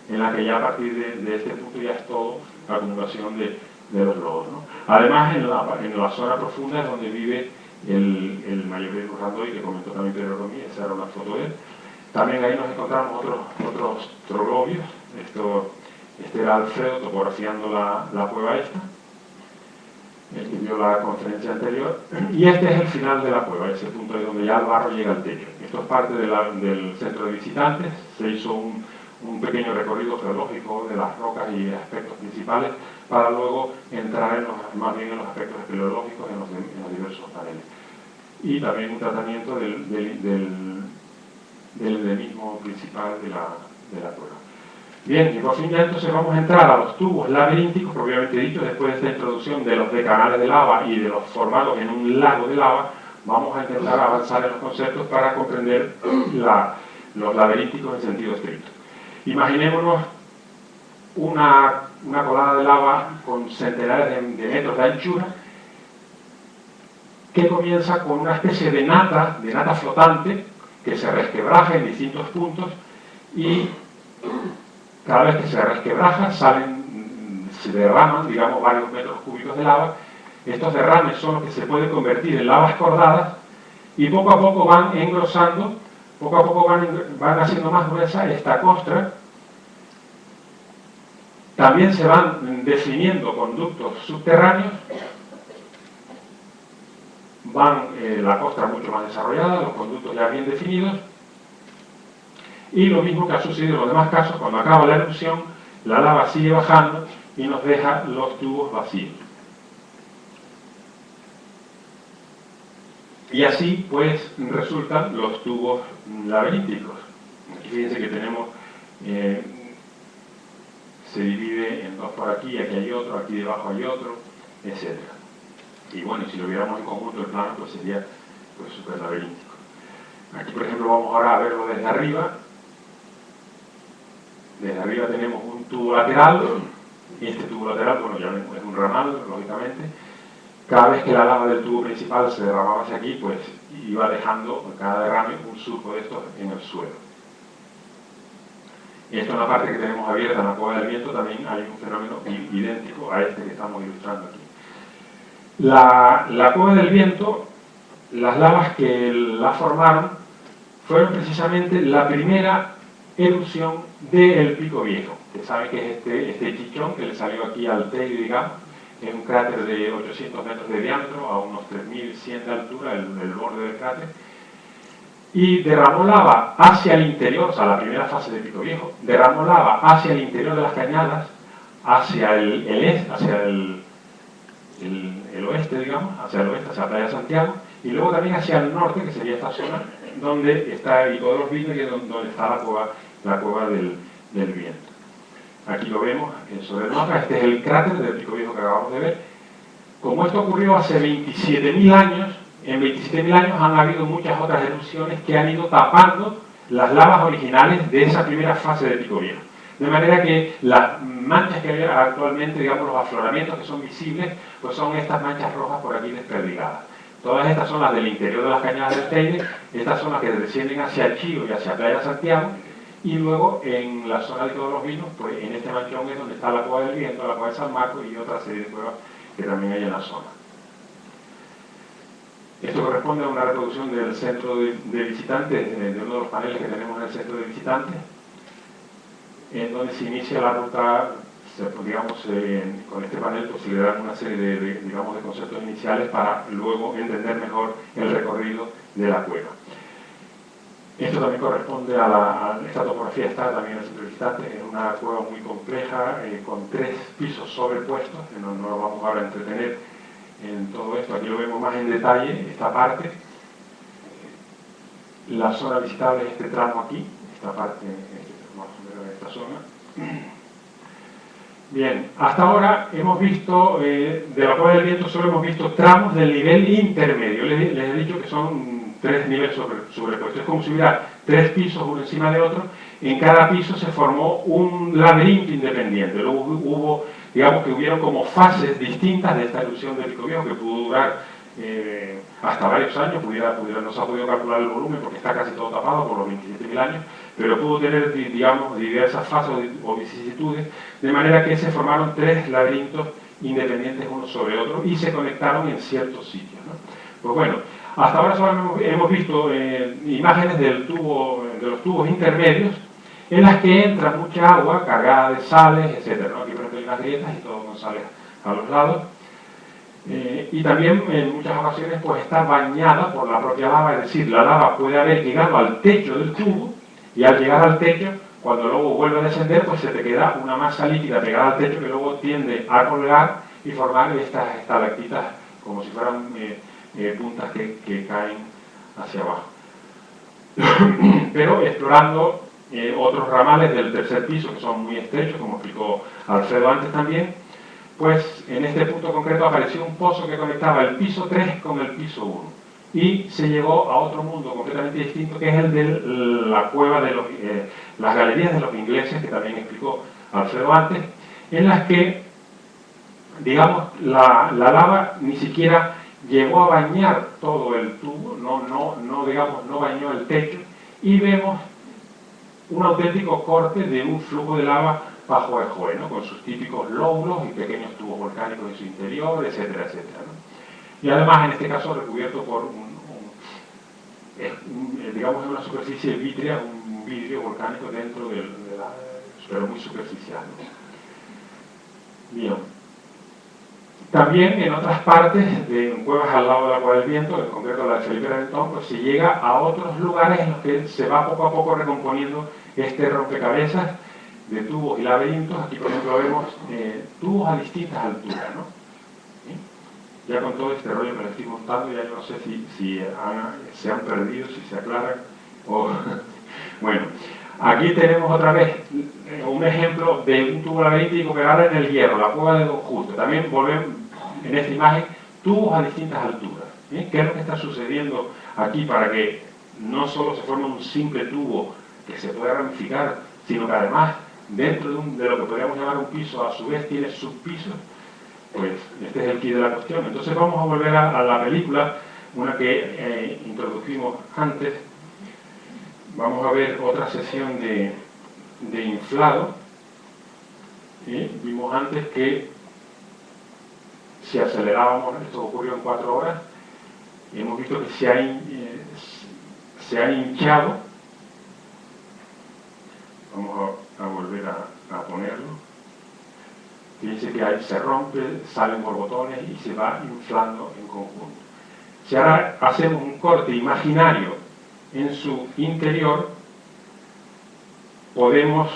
en la que ya a partir de este punto ya es todo la acumulación de los lodos, ¿no? Además, en la zona profunda es donde vive el mayordomo Lurrandoy, que comentó también Pedro Romí, esa era una foto de él. También ahí nos encontramos otros troglobios. Este era Alfredo topografiando la cueva esta, el que vio la conferencia anterior. Y este es el final de la cueva, ese punto ahí donde ya el barro llega al techo. Esto es parte del centro de visitantes. Se hizo un pequeño recorrido geológico de las rocas y aspectos principales para luego entrar más bien en los aspectos espeleológicos en los diversos paneles. Y también un tratamiento del endemismo principal de la cueva. Bien, y por fin ya entonces vamos a entrar a los tubos laberínticos, propiamente dicho. Después de esta introducción de los canales de lava y de los formados en un lago de lava, vamos a intentar avanzar en los conceptos para comprender los laberínticos en sentido estricto. Imaginémonos una colada de lava con centenares de metros de anchura, que comienza con una especie de nata flotante, que se resquebraja en distintos puntos y cada vez que se resquebraja se derraman, digamos, varios metros cúbicos de lava. Estos derrames son los que se pueden convertir en lavas cordadas y poco a poco van engrosando, poco a poco van haciendo más gruesa esta costra. También se van definiendo conductos subterráneos, la costra mucho más desarrollada, los conductos ya bien definidos. Y lo mismo que ha sucedido en los demás casos, cuando acaba la erupción, la lava sigue bajando y nos deja los tubos vacíos. Y así, pues, resultan los tubos laberínticos. Aquí fíjense que tenemos, se divide en dos por aquí hay otro, aquí debajo hay otro, etc. Y bueno, si lo viéramos en conjunto el plano, pues sería pues, súper laberíntico. Aquí, por ejemplo, vamos ahora a verlo desde arriba. Desde arriba tenemos un tubo lateral, y este tubo lateral, bueno, ya es un ramal, lógicamente. Cada vez que la lava del tubo principal se derramaba hacia aquí, pues iba dejando en cada derrame un surco de estos en el suelo. Y esto en la parte que tenemos abierta en la cueva del viento también hay un fenómeno idéntico a este que estamos ilustrando aquí. La cueva del viento, las lavas que la formaron fueron precisamente la primera erupción del Pico Viejo, que saben que es este chichón que le salió aquí al Teide, digamos. Es un cráter de 800 metros de diámetro, a unos 3.100 de altura, el borde del cráter. y derramó lava hacia el interior, o sea, la primera fase de Pico Viejo, derramó lava hacia el interior de las cañadas, hacia el oeste, digamos, hacia el oeste, hacia Playa Santiago, y luego también hacia el norte, que sería esta zona donde está el Pico de los Vinos y donde está la cueva del Viento. Aquí lo vemos sobre el mapa. Este es el cráter del Pico Viejo que acabamos de ver. Como esto ocurrió hace 27.000 años, en 27.000 años han habido muchas otras erupciones que han ido tapando las lavas originales de esa primera fase del Pico Viejo. De manera que las manchas que hay actualmente, digamos los afloramientos que son visibles, pues son estas manchas rojas por aquí desperdigadas. Todas estas son las del interior de las cañadas del Teide, estas son las que descienden hacia Chío y hacia Playa Santiago, y luego en la zona de Todos los Vinos, pues en este manchón es donde está la Cueva del Viento, la Cueva de San Marcos y otra serie de cuevas que también hay en la zona. Esto corresponde a una reproducción del centro de visitantes, de uno de los paneles que tenemos en el centro de visitantes, en donde se inicia la ruta, digamos, con este panel pues se le dan una serie de conceptos iniciales para luego entender mejor el recorrido de la cueva. Esto también corresponde a esta topografía, está también en el centro de visitantes, es una cueva muy compleja, con 3 pisos sobrepuestos, que no nos vamos ahora a entretener en todo esto. Aquí lo vemos más en detalle, esta parte. La zona visitable es este tramo aquí, esta parte, vamos a ver esta zona. Bien, hasta ahora hemos visto, de la Cueva del Viento solo hemos visto tramos del nivel intermedio. Les he dicho que son 3 niveles sobrepuestos. Es como si hubiera 3 pisos uno encima de otro. En cada piso se formó un laberinto independiente. Luego hubo, digamos que hubieron como fases distintas de esta erupción del Pico Viejo que pudo durar hasta varios años. No se ha podido calcular el volumen porque está casi todo tapado por los 27.000 años, pero pudo tener, digamos, diversas fases o vicisitudes, de manera que se formaron 3 laberintos independientes uno sobre otro y se conectaron en ciertos sitios, ¿no? Pues bueno, hasta ahora solo hemos visto imágenes de los tubos intermedios en las que entra mucha agua cargada de sales, etc., ¿no? Aquí por ejemplo hay unas grietas y todo con sales a los lados. Y también en muchas ocasiones pues está bañada por la propia lava, es decir, la lava puede haber llegado al techo del tubo y al llegar al techo, cuando luego vuelve a descender, pues se te queda una masa líquida pegada al techo que luego tiende a colgar y formar estas estalactitas como si fueran puntas que caen hacia abajo. Pero explorando otros ramales del tercer piso que son muy estrechos, como explicó Alfredo antes también, pues en este punto concreto apareció un pozo que conectaba el piso 3 con el piso 1 y se llegó a otro mundo completamente distinto, que es el de la cueva de las galerías de los ingleses, que también explicó Alfredo antes, en las que, digamos, la lava ni siquiera llegó a bañar todo el tubo, no bañó el techo, y vemos un auténtico corte de un flujo de lava bajo Ejoe, ¿no? Con sus típicos lóbulos y pequeños tubos volcánicos en su interior, etcétera, etcétera, ¿no? Y además, en este caso, recubierto por digamos, una superficie vítrea, un vidrio volcánico dentro pero muy superficial, ¿no? Bien. También en otras partes, en cuevas al lado de la Cueva del Viento, en concreto la de Felipe Reventón, pues se llega a otros lugares en los que se va poco a poco recomponiendo este rompecabezas de tubos y laberintos. Aquí, por ejemplo, vemos tubos a distintas alturas, ¿no? ¿Sí? Ya con todo este rollo que les estoy montando, ya yo no sé si se han perdido, si se aclaran, o... Bueno, aquí tenemos otra vez un ejemplo de un tubo laberíntico pegado en el hierro, la cueva de Don Justo. También volvemos en esta imagen tubos a distintas alturas. ¿Sí? ¿Qué es lo que está sucediendo aquí para que no solo se forme un simple tubo que se pueda ramificar, sino que además dentro de lo que podríamos llamar un piso, a su vez tiene subpisos? Pues este es el quid de la cuestión. Entonces vamos a volver a la película, una que introdujimos antes. Vamos a ver otra sesión de inflado. Vimos antes que si acelerábamos, esto ocurrió en 4 horas, y hemos visto que se ha hinchado. Vamos a volver a ponerlo. Fíjense que ahí se rompe, salen borbotones y se va inflando en conjunto. Si ahora hacemos un corte imaginario en su interior podemos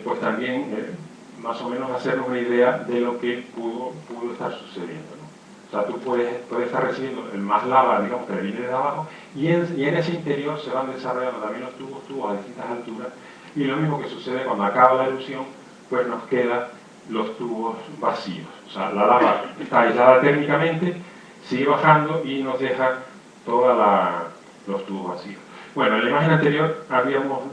pues también más o menos hacernos una idea de lo que pudo estar sucediendo, ¿no? O sea, tú puedes estar recibiendo el más lava, digamos, que le viene de abajo, y en ese interior se van desarrollando también los tubos a distintas alturas, y lo mismo que sucede cuando acaba la erupción, pues nos quedan los tubos vacíos. O sea, la lava está aislada térmicamente, sigue bajando y nos deja todos los tubos vacíos. Bueno, en la imagen anterior habíamos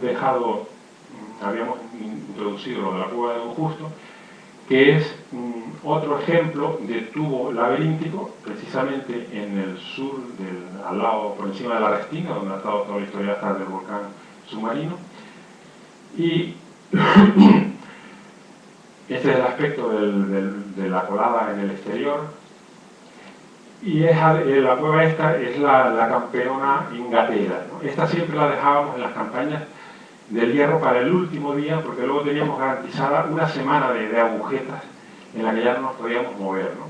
introducido lo de la cueva de Don Justo, que es otro ejemplo de tubo laberíntico, precisamente en el sur, al lado, por encima de la Restinga, donde ha estado toda la historia hasta del volcán submarino. Y este es el aspecto de la colada en el exterior. Y la cueva esta es la campeona en gatera, ¿no? Esta siempre la dejábamos en las campañas del hierro para el último día, porque luego teníamos garantizada una semana de agujetas en la que ya no nos podíamos mover, ¿no?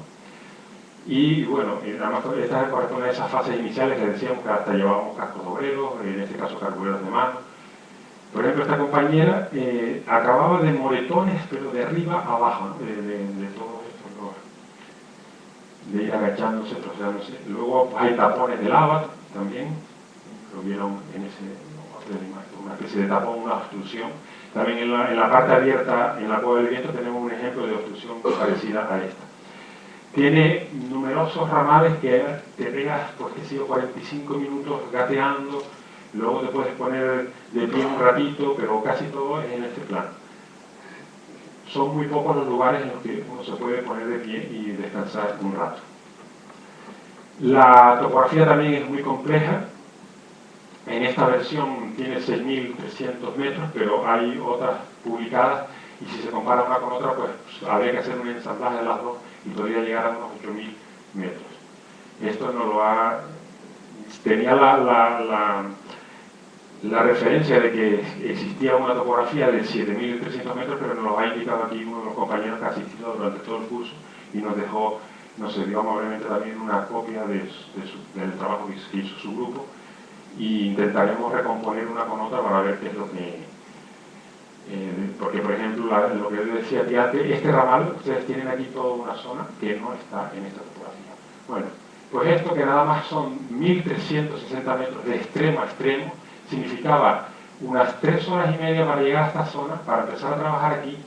Y bueno, además esta corresponde a esas fases iniciales que decíamos que hasta llevábamos cascos obreros, en este caso carbureros de mano. Por ejemplo, esta compañera acababa de moretones, pero de arriba a abajo, ¿no? de todo esto, de ir agachándose, troceándose. Luego hay tapones de lava también, lo vieron en una especie de tapón, una obstrucción. También en la parte abierta, en la cueva del viento, tenemos un ejemplo de obstrucción parecida a esta. Tiene numerosos ramales que te pegas, pues que sido 45 minutos gateando, luego te puedes poner de pie un ratito, pero casi todo es en este plano. Son muy pocos los lugares en los que uno se puede poner de pie y descansar un rato. La topografía también es muy compleja. En esta versión tiene 6.300 metros, pero hay otras publicadas y si se compara una con otra, pues habría que hacer un ensamblaje de las dos y podría llegar a unos 8.000 metros. Esto no lo ha... Tenía la referencia de que existía una topografía de 7.300 metros, pero nos lo ha indicado aquí uno de los compañeros que ha asistido durante todo el curso y nos dejó, nos dio amablemente también una copia del trabajo que hizo su grupo, y intentaremos recomponer una con otra para ver qué es lo que... porque, por ejemplo, lo que yo decía aquí, este ramal, ustedes tienen aquí toda una zona que no está en esta topografía. Bueno, pues esto, que nada más son 1.360 metros de extremo a extremo, significaba unas 3 horas y media para llegar a esta zona, para empezar a trabajar aquí.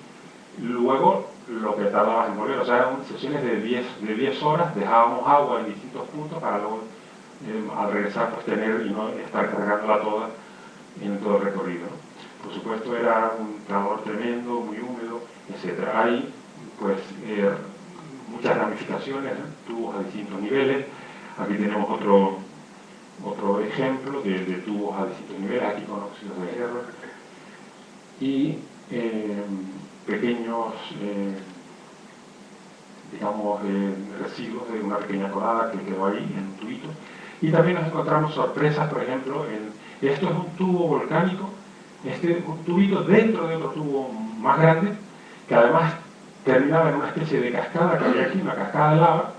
Luego, lo que tardabas en volver, o sea, eran sesiones de 10 horas, dejábamos agua en distintos puntos para luego, al regresar, pues tener y no estar cargándola toda en todo el recorrido, ¿no? Por supuesto, era un calor tremendo, muy húmedo, etc. Hay, pues, muchas ramificaciones, ¿no? Tubos a distintos niveles. Aquí tenemos otro ejemplo de tubos a distintos niveles, aquí con óxidos de hierro. Y pequeños, digamos, residuos de una pequeña colada que quedó ahí en un tubito. Y también nos encontramos sorpresas, por ejemplo, esto es un tubo volcánico, un tubito dentro de otro tubo más grande, que además terminaba en una especie de cascada que había aquí, una cascada de lava,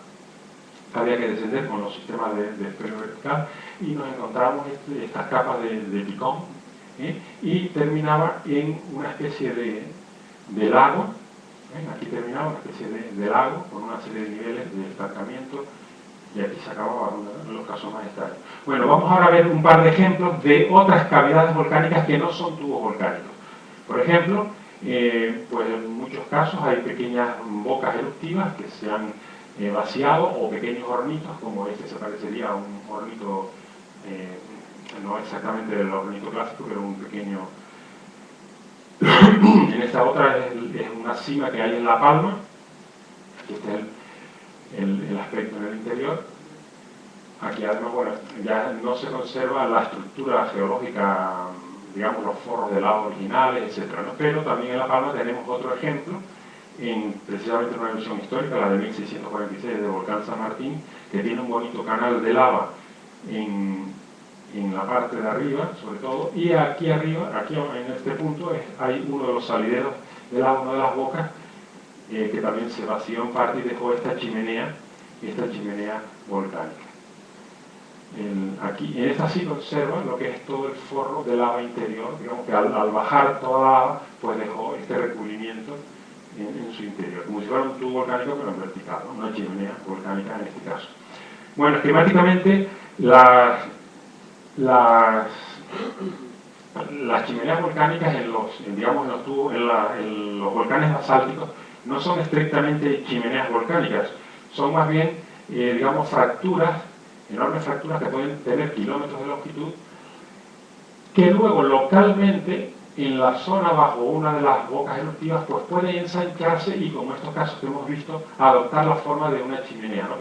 que había que descender con los sistemas de despegue vertical, y nos encontramos estas capas de picón, y terminaba en una especie de lago. Aquí terminaba una especie de lago con una serie de niveles de estancamiento, y aquí se acababa uno de los casos más extraños. Bueno, vamos ahora a ver un par de ejemplos de otras cavidades volcánicas que no son tubos volcánicos. Por ejemplo, pues en muchos casos hay pequeñas bocas eruptivas que se han vaciado, o pequeños hornitos, como este se parecería a un hornito, no exactamente el hornito clásico, pero un pequeño. En esta otra es una cima que hay en La Palma. Aquí está el aspecto en el interior. Aquí además, bueno, ya no se conserva la estructura geológica, digamos, los forros de lava originales, etc., ¿no? Pero también en La Palma tenemos otro ejemplo, precisamente una erupción histórica, la de 1646 de Volcán San Martín, que tiene un bonito canal de lava en la parte de arriba, sobre todo, y aquí arriba, aquí en este punto, hay uno de los salideros de lava, una de las bocas, que también se vació en parte y dejó esta chimenea volcánica. aquí, en esta sí observa lo que es todo el forro de lava interior, digamos que al bajar toda la lava, pues dejó este recubrimiento en su interior, como si fuera un tubo volcánico pero en vertical, ¿no? Una chimenea volcánica en este caso. Bueno, esquemáticamente las chimeneas volcánicas en los volcanes basálticos no son estrictamente chimeneas volcánicas, son más bien, digamos, fracturas, enormes fracturas que pueden tener kilómetros de longitud, que luego localmente en la zona bajo una de las bocas eruptivas pues puede ensancharse y, como en estos casos que hemos visto, adoptar la forma de una chimenea, ¿no?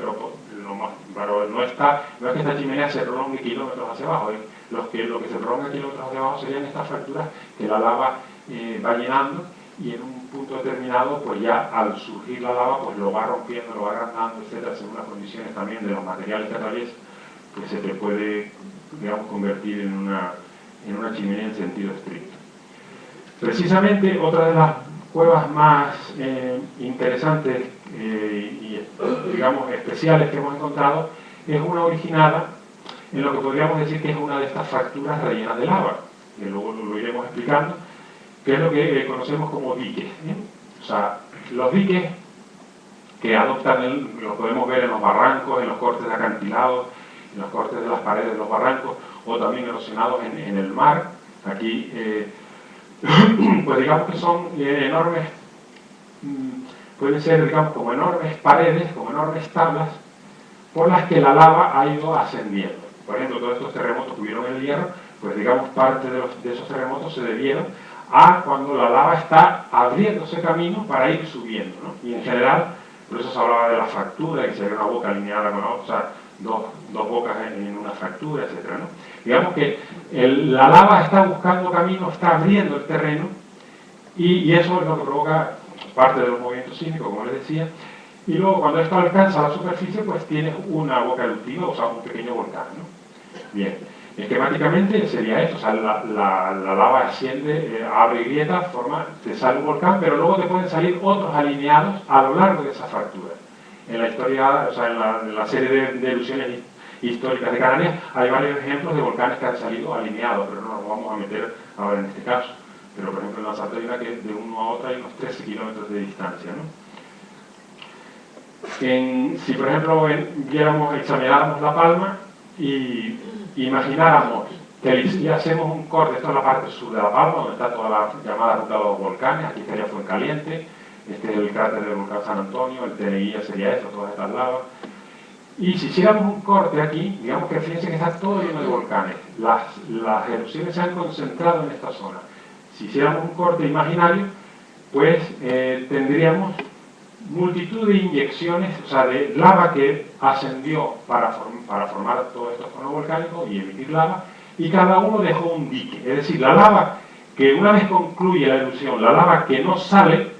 Pero no es que esta chimenea se prolongue kilómetros hacia abajo, lo que se prolonga kilómetros hacia abajo serían estas fracturas que la lava va llenando, y en un punto determinado, pues ya al surgir la lava, pues lo va rompiendo, lo va agrandando, etcétera, según las condiciones también de los materiales que atraviesa, pues se te puede, digamos, convertir en una chimenea en sentido estricto. Precisamente otra de las cuevas más interesantes y, digamos, especiales que hemos encontrado es una originada en lo que podríamos decir que es una de estas fracturas rellenas de lava, que luego lo iremos explicando, que es lo que conocemos como diques, ¿eh? O sea, los diques que adoptan, los podemos ver en los barrancos, en los cortes de acantilados, en los cortes de las paredes de los barrancos, o también erosionados en el mar. Aquí, pues digamos que son enormes, pueden ser, digamos, como enormes paredes, como enormes tablas, por las que la lava ha ido ascendiendo. Por ejemplo, todos estos terremotos que hubieron en el Hierro, pues digamos, parte de esos terremotos se debieron a cuando la lava está abriéndose camino para ir subiendo, ¿no? Y en general, por eso se hablaba de la fractura, que se ve una boca alineada con la otra, o sea, dos bocas en una fractura, etc., ¿no? Digamos que la lava está buscando camino, está abriendo el terreno, y eso es lo que provoca parte de los movimientos sísmicos, como les decía, y luego cuando esto alcanza la superficie, pues tienes una boca eruptiva, o sea, un pequeño volcán, ¿no? Bien, esquemáticamente sería esto, o sea, la lava asciende, abre grieta, te sale un volcán, pero luego te pueden salir otros alineados a lo largo de esa fractura. En la historia, o sea, en la serie de erupciones históricas de Canarias, hay varios ejemplos de volcanes que han salido alineados, pero no nos vamos a meter ahora en este caso. Pero, por ejemplo, en la Santa Elena, que de uno a otro hay unos 13 kilómetros de distancia, ¿no? Si, por ejemplo, examináramos La Palma y imagináramos que si hacemos un corte, esto es la parte sur de La Palma, donde está toda la llamada ruta de los volcanes, aquí estaría Fuencaliente, este es el cráter del volcán San Antonio, el TNI sería esto, todas estas lavas. Y si hiciéramos un corte aquí, digamos que fíjense que está todo lleno de volcanes, las erupciones se han concentrado en esta zona. Si hiciéramos un corte imaginario, pues tendríamos multitud de inyecciones, o sea, de lava que ascendió para formar todos estos conos volcánicos y emitir lava, y cada uno dejó un dique. Es decir, la lava que una vez concluye la erupción, la lava que no sale,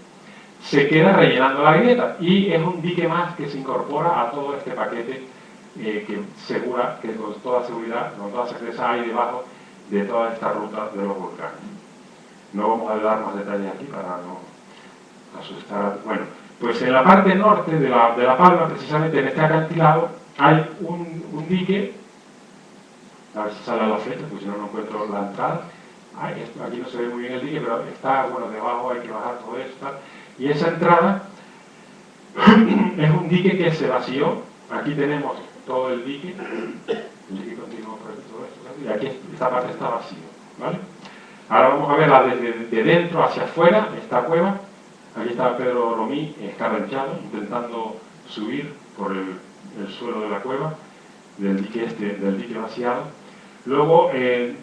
se queda rellenando la grieta, y es un dique más que se incorpora a todo este paquete que con toda seguridad, con toda certeza hay debajo de toda esta ruta de los volcanes. No vamos a dar más detalles aquí para no asustar. Bueno, pues en la parte norte de la Palma, precisamente en este acantilado, hay un dique, a ver si sale a la flecha, porque si no, no encuentro la entrada. Aquí no se ve muy bien el dique, pero está, bueno, debajo hay que bajar todo esto. Y esa entrada es un dique que se vació. Aquí tenemos todo el dique continúa por aquí, todo esto, y aquí esta parte está vacía, ¿vale? Ahora vamos a verla desde dentro hacia afuera, esta cueva. Aquí está Pedro Romí escarranchado, intentando subir por el suelo de la cueva, del dique vaciado. Luego,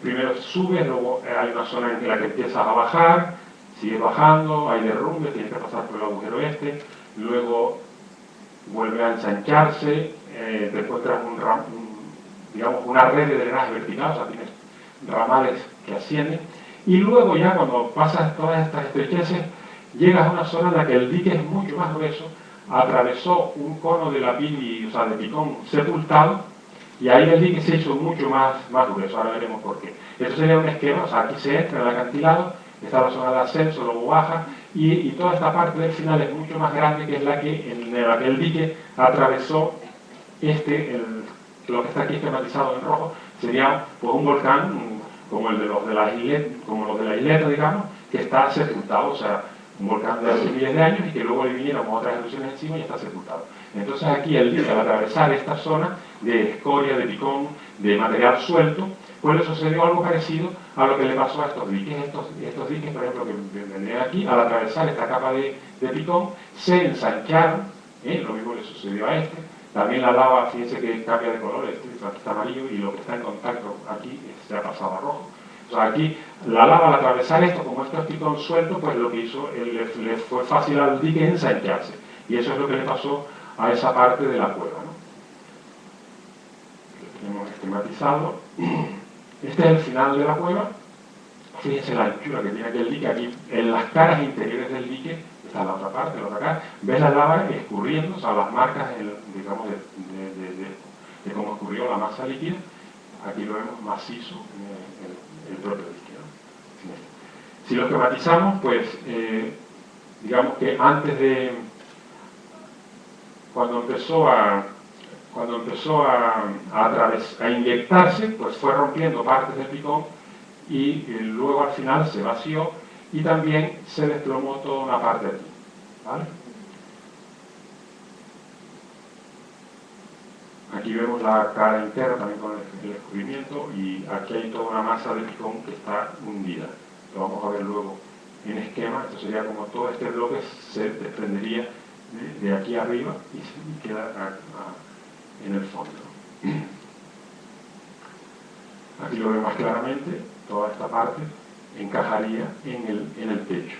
primero subes, luego hay una zona en la que empiezas a bajar, sigues bajando, hay derrumbes, tienes que pasar por el agujero luego vuelve a ensancharse, te encuentras digamos, una red de drenaje vertical, o sea, tienes ramales que ascienden, y luego ya cuando pasas todas estas estrecheces, llegas a una zona en la que el dique es mucho más grueso, atravesó un cono de lapilli, o sea, de picón sepultado, y ahí el dique se hizo mucho más grueso. Ahora veremos por qué. Esto sería un esquema, o sea, aquí se entra en el acantilado, está la zona de ascenso, luego baja, y toda esta parte del final es mucho más grande, que es en la que el dique atravesó lo que está aquí esquematizado en rojo, sería pues, un volcán como los de la isleta, digamos, que está sepultado, o sea, un volcán de hace miles de años y que luego le vinieron otras erupciones encima y está sepultado. Entonces aquí el dique, al atravesar esta zona de escoria, de picón, de material suelto, pues le sucedió algo parecido a lo que le pasó a estos diques. Estos diques, por ejemplo, que vendrían aquí, al atravesar esta capa de picón, se ensancharon, lo mismo le sucedió a este. También la lava, fíjense que cambia de color, este está amarillo y lo que está en contacto aquí se ha pasado a rojo. O sea, aquí la lava al atravesar esto, como esto es picón suelto, pues lo que hizo, le fue fácil al dique ensancharse. Y eso es lo que le pasó a esa parte de la cueva, ¿no? Lo tenemos esquematizado. Este es el final de la cueva. Fíjense la anchura que tiene aquel dique. Aquí, en las caras interiores del dique, está la otra parte, la otra cara. Ves la lava escurriendo, o sea, las marcas, digamos, de cómo escurrió la masa líquida. Aquí lo vemos macizo en el propio dique, ¿no? Si lo esquematizamos, pues, digamos que antes de... Cuando empezó a inyectarse, pues fue rompiendo partes del picón y luego al final se vació y también se desplomó toda una parte de aquí, ¿vale? Aquí vemos la cara interna también con el escurrimiento y aquí hay toda una masa de picón que está hundida. Lo vamos a ver luego en esquema. Esto sería como todo este bloque se desprendería de aquí arriba y queda en el fondo. Aquí lo veo más claramente, toda esta parte encajaría en el techo.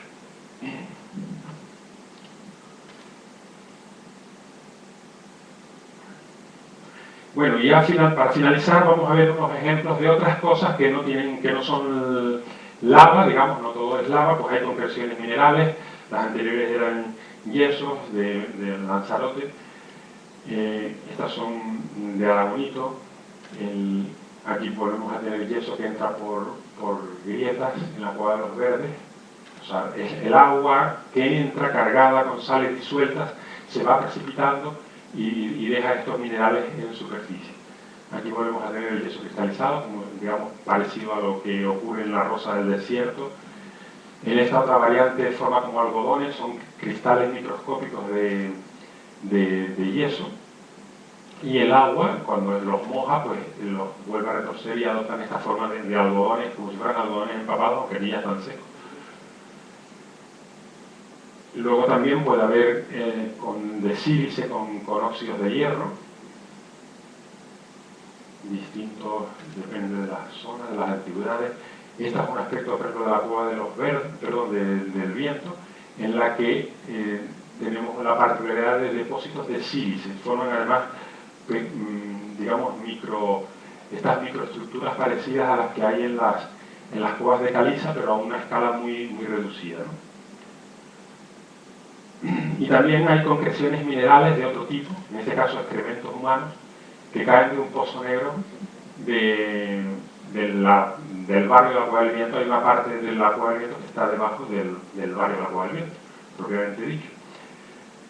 Bueno, y para finalizar vamos a ver unos ejemplos de otras cosas que no son lava, digamos, no todo es lava, pues hay concreciones minerales, las anteriores eran yesos de Lanzarote, estas son de aragonito, aquí volvemos a tener yeso que entra por grietas en la cueva de los verdes, o sea, es el agua que entra cargada con sales disueltas, se va precipitando y deja estos minerales en superficie. Aquí volvemos a tener el yeso cristalizado, como, digamos, parecido a lo que ocurre en la rosa del desierto. En esta otra variante forma como algodones, son cristales microscópicos de yeso. Y el agua, cuando los moja, pues los vuelve a retorcer y adoptan esta forma de algodones, como si fueran algodones empapados, aunque aquí ya están secos. Luego también puede haber de sílice con óxidos de hierro, distintos, depende de las zonas, de las antigüedades. Este es un aspecto, por ejemplo, de la cueva de los verdes, del viento, en la que tenemos la particularidad de depósitos de sílice. Forman además, digamos, estas microestructuras parecidas a las que hay en las cuevas de caliza, pero a una escala muy, muy reducida, ¿no? Y también hay concreciones minerales de otro tipo, en este caso excrementos humanos, que caen de un pozo negro del barrio de la Cueva del Viento. Hay una parte de la Cueva del Viento que está debajo del barrio de la Cueva del Viento, propiamente dicho.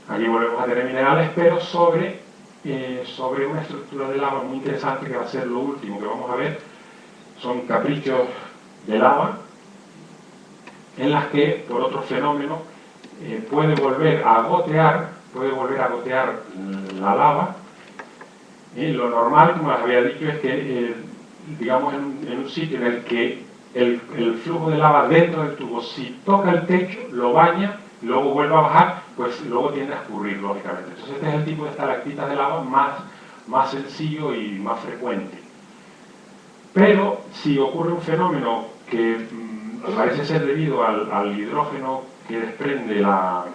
Allí volvemos a tener minerales, pero sobre una estructura de lava muy interesante, que va a ser lo último que vamos a ver. Son caprichos de lava en las que, por otro fenómeno, puede volver a gotear la lava. Lo normal, como les había dicho, es que, digamos, en un sitio en el que el flujo de lava dentro del tubo, si toca el techo, lo baña, luego vuelve a bajar, pues luego tiende a escurrir, lógicamente. Entonces este es el tipo de estalactitas de lava más sencillo y más frecuente. Pero si ocurre un fenómeno que parece ser debido al hidrógeno que desprende la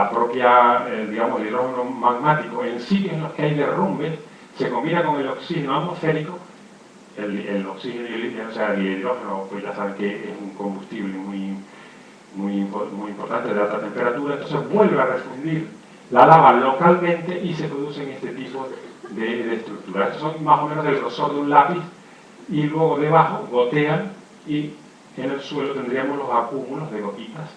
propia, digamos, el hidrógeno magmático, en sitios en los que hay derrumbes, se combina con el oxígeno atmosférico, el oxígeno y el hidrógeno, pues ya saben que es un combustible muy importante de alta temperatura, entonces vuelve a refundir la lava localmente y se producen este tipo de estructuras. Estos son más o menos del grosor de un lápiz y luego debajo gotean y en el suelo tendríamos los acúmulos de gotitas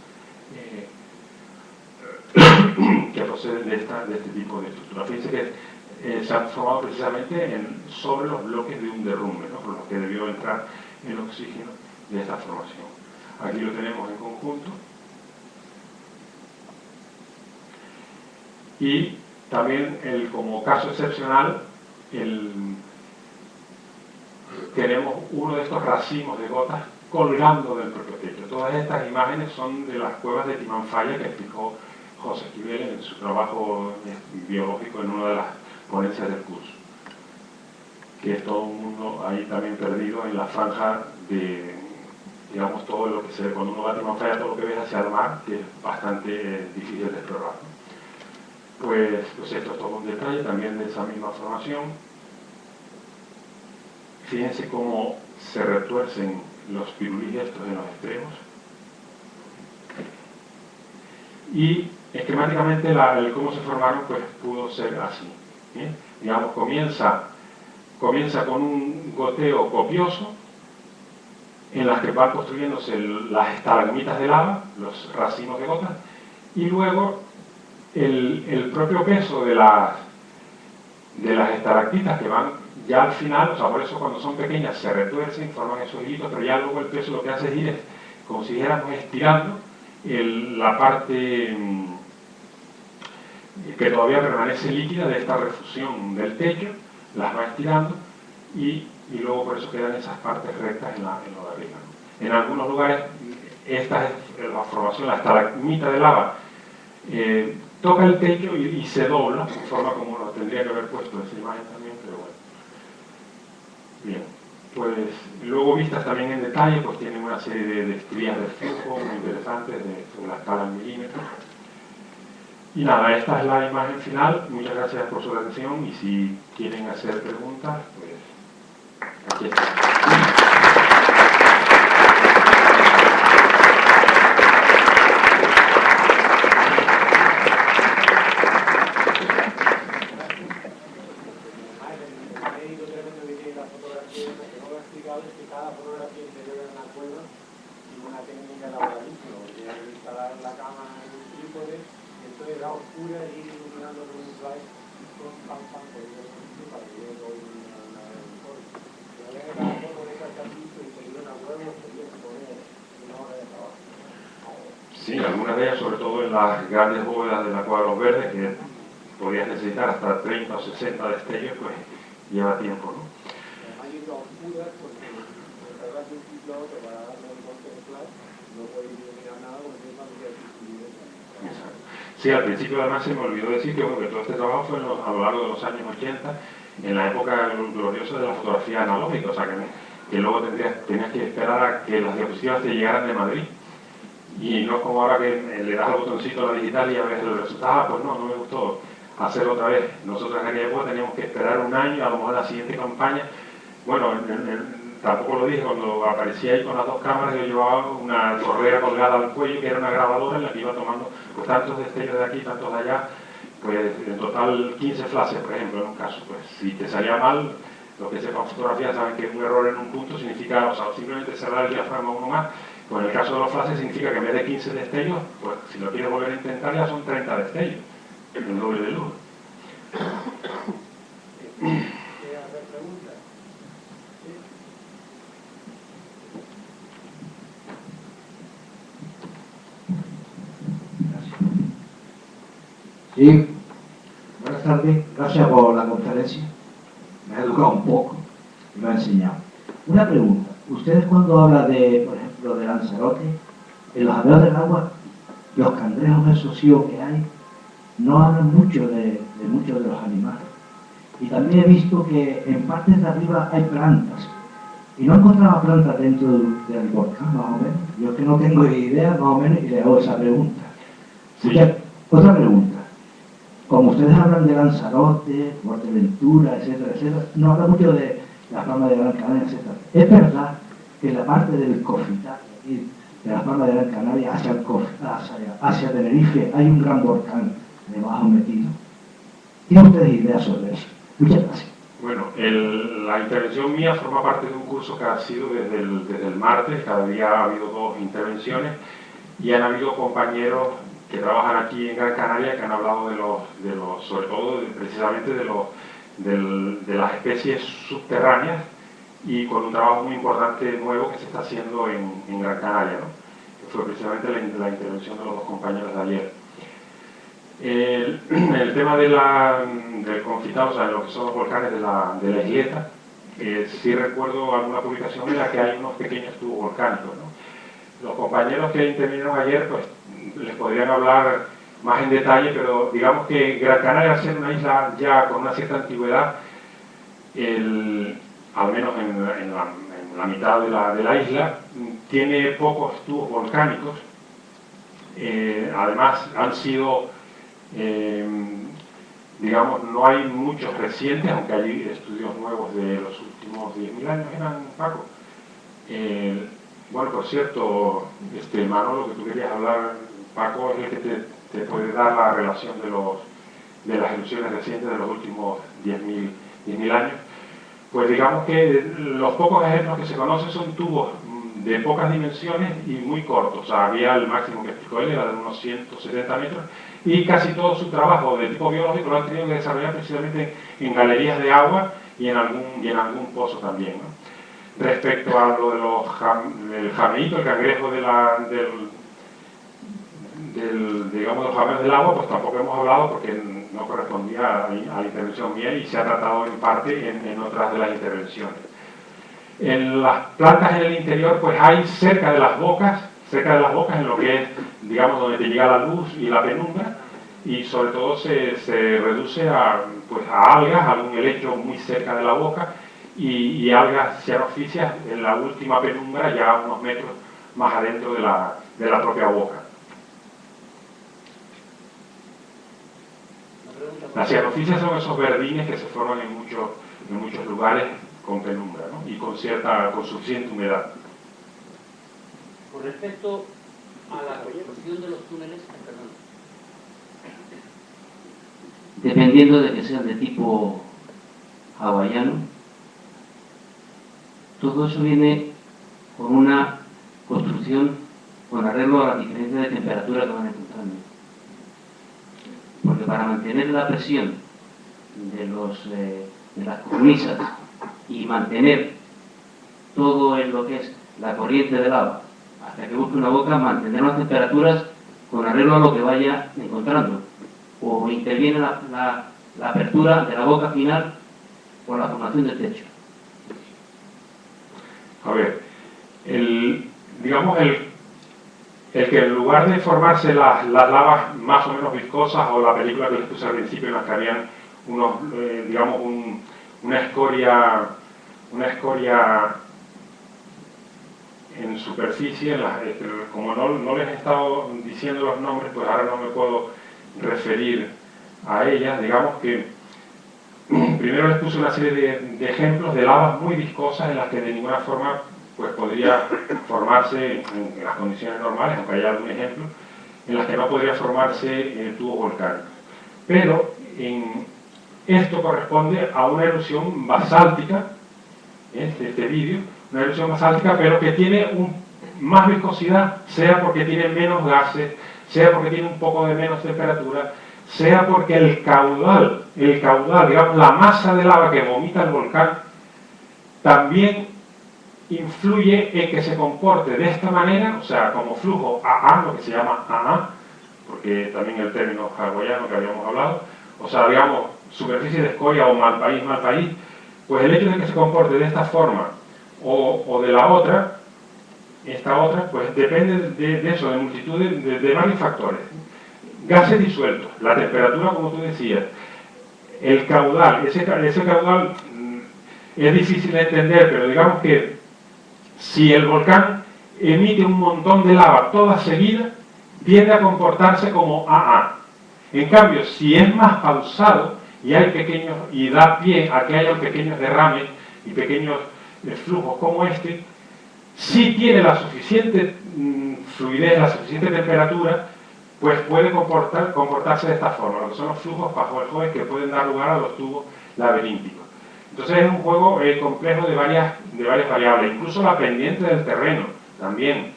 que proceden de este tipo de estructura. Fíjense que se han formado precisamente sobre los bloques de un derrumbe, ¿no? Por los que debió entrar el oxígeno de esta formación. Aquí lo tenemos en conjunto. Y también, como caso excepcional, tenemos uno de estos racimos de gotas colgando del propio techo. Todas estas imágenes son de las cuevas de Timanfaya que explicó José Esquivel en su trabajo biológico en una de las ponencias del curso, que es todo un mundo ahí también perdido en la franja de, digamos, todo lo que se ve cuando uno va a Timanfaya, todo lo que ves hacia el mar, que es bastante difícil de explorar, ¿no? Pues esto es todo un detalle también de esa misma formación. Fíjense cómo se retuercen los pirulís estos en los extremos. Y esquemáticamente el cómo se formaron pues pudo ser así. ¿Bien? Digamos, comienza con un goteo copioso en las que van construyéndose las estalagmitas de lava, los racimos de gotas, y luego el propio peso de las estalactitas que van ya al final, o sea, por eso cuando son pequeñas se retuercen, forman esos hilitos, pero ya luego el peso lo que hace es ir como si dijéramos estirando la parte que todavía permanece líquida de esta refusión del techo, las va estirando y luego por eso quedan esas partes rectas en lo de arriba, ¿no? En algunos lugares esta es la formación, la estalagmita de lava toca el techo y se dobla, de forma como lo tendría que haber puesto esa imagen también, pero bueno. Bien, pues luego vistas también en detalle, pues tienen una serie de estrías de flujo muy interesantes sobre la escala en milímetros. Y nada, esta es la imagen final. Muchas gracias por su atención y si quieren hacer preguntas, pues aquí está. Sí, algunas de ellas, sobre todo en las grandes bóvedas de la Cueva de los Verdes, que podías necesitar hasta 30 o 60 destellos, pues lleva tiempo, ¿no? Sí, al principio además se me olvidó decir que, bueno, que todo este trabajo fue a lo largo de los años 80, en la época gloriosa de la fotografía analógica, o sea que luego tenías que esperar a que las diapositivas te llegaran de Madrid. Y no como ahora que le das al botoncito a la digital y ya ves el resultado. Pues no me gustó hacerlo otra vez. Nosotros en aquella época teníamos que esperar un año, a lo mejor la siguiente campaña. Bueno, tampoco lo dije, cuando aparecía ahí con las dos cámaras, yo llevaba una correa colgada al cuello, que era una grabadora en la que iba tomando pues tantos destellos de aquí, tantos de allá, pues en total 15 flashes, por ejemplo, en un caso. Pues si te salía mal, los que sepan fotografía saben que un error en un punto significa, o sea, simplemente cerrar el diafragma uno más. Pues en el caso de los flashes significa que en vez de 15 destellos, pues si lo quieres volver a intentar ya son 30 destellos, el doble de luz. Sí, buenas tardes, gracias por la conferencia. Me ha educado un poco y me ha enseñado. Una pregunta, ustedes cuando hablan de, por ejemplo, de Lanzarote, en los alrededores del agua, los cangrejos esos sí que hay, no hablan mucho de muchos de los animales. Y también he visto que en partes de arriba hay plantas. Y no encontraba plantas dentro del volcán, más o menos. Yo es que no tengo idea, más o menos, y le hago esa pregunta. Sí. Otra pregunta. Como ustedes hablan de Lanzarote, Fuerteventura, etcétera, etcétera, no habla mucho de las Palmas de Gran Canaria, etcétera. Es verdad que en la parte del Cofitar, de las Palmas de Gran Canaria hacia Tenerife, hay un gran volcán debajo metido. ¿Tienen ustedes ideas sobre eso? Muchas gracias. Bueno, la intervención mía forma parte de un curso que ha sido desde el martes. Cada día ha habido 2 intervenciones y han habido compañeros que trabajan aquí en Gran Canaria que han hablado sobre todo precisamente de de las especies subterráneas y con un trabajo muy importante nuevo que se está haciendo en Gran Canaria, ¿no? Que fue precisamente la intervención de los dos compañeros de ayer. El tema del confitado, o sea, de lo que son los volcanes de la isleta, sí recuerdo alguna publicación en la que hay unos pequeños tubos volcánicos, ¿no? Los compañeros que intervinieron ayer, pues les podrían hablar más en detalle, pero digamos que Gran Canaria, al ser una isla ya con una cierta antigüedad, al menos en la mitad de la isla, tiene pocos tubos volcánicos. Además, han sido, digamos, no hay muchos recientes, aunque hay estudios nuevos de los últimos 10.000 años, ¿eran, Paco? Bueno, por cierto, Manolo, que tú querías hablar, Paco es el que te puede dar la relación de las erupciones recientes de los últimos 10.000 años. Pues digamos que los pocos ejemplos que se conocen son tubos de pocas dimensiones y muy cortos. O sea, había el máximo que explicó él, era de unos 170 metros, y casi todo su trabajo de tipo biológico lo han tenido que desarrollar precisamente en galerías de agua y en algún pozo también, ¿no? Respecto a lo del jameíto, el cangrejo digamos, los jameos del agua, pues tampoco hemos hablado porque no correspondía a la intervención mía y se ha tratado en parte en otras de las intervenciones. En las plantas en el interior, pues hay cerca de las bocas en lo que es, digamos, donde te llega la luz y la penumbra, y sobre todo se reduce pues a algas, algún helecho muy cerca de la boca, y algas cianofíceas en la última penumbra, ya a unos metros más adentro de la propia boca. Las cianofíceas son esos verdines que se forman en muchos lugares con penumbra, ¿no? Y con suficiente humedad. Con respecto a la construcción de los túneles, perdón, dependiendo de que sean de tipo hawaiano, todo eso viene con una construcción con arreglo a la diferencia de temperatura que van encontrando. Porque para mantener la presión de las cornisas y mantener todo en lo que es la corriente del agua hasta que busque una boca, mantener las temperaturas con arreglo a lo que vaya encontrando. O interviene la apertura de la boca final por la formación del techo. A ver, digamos el que en lugar de formarse las lavas más o menos viscosas, o la película que les puse al principio en la que habían digamos una escoria en superficie, como no les he estado diciendo los nombres, pues ahora no me puedo referir a ellas. Digamos que primero les puse una serie de ejemplos de lavas muy viscosas en las que de ninguna forma pues podría formarse en las condiciones normales, aunque haya algún ejemplo, en las que no podría formarse tubos volcánicos. Pero esto corresponde a una erupción basáltica, este vídeo, una erupción basáltica, pero que tiene más viscosidad, sea porque tiene menos gases, sea porque tiene un poco de menos temperatura, sea porque el caudal, digamos, la masa de lava que vomita el volcán, también influye en que se comporte de esta manera, o sea, como flujo AA, lo que se llama AA, porque también el término hawaiano que habíamos hablado, o sea, digamos, superficie de escoria o mal país, pues el hecho de que se comporte de esta forma o de la otra, esta otra, pues depende de eso, de multitud de varios factores. Gases disueltos, la temperatura, como tú decías, el caudal, ese caudal es difícil de entender, pero digamos que si el volcán emite un montón de lava toda seguida, tiende a comportarse como AA. En cambio, si es más pausado y da pie a que haya pequeños derrames y pequeños flujos como este, si tiene la suficiente fluidez, la suficiente temperatura, pues puede comportarse de esta forma, lo que son los flujos bajo el Joe que pueden dar lugar a los tubos laberínticos. Entonces es un juego complejo de varias variables, incluso la pendiente del terreno también,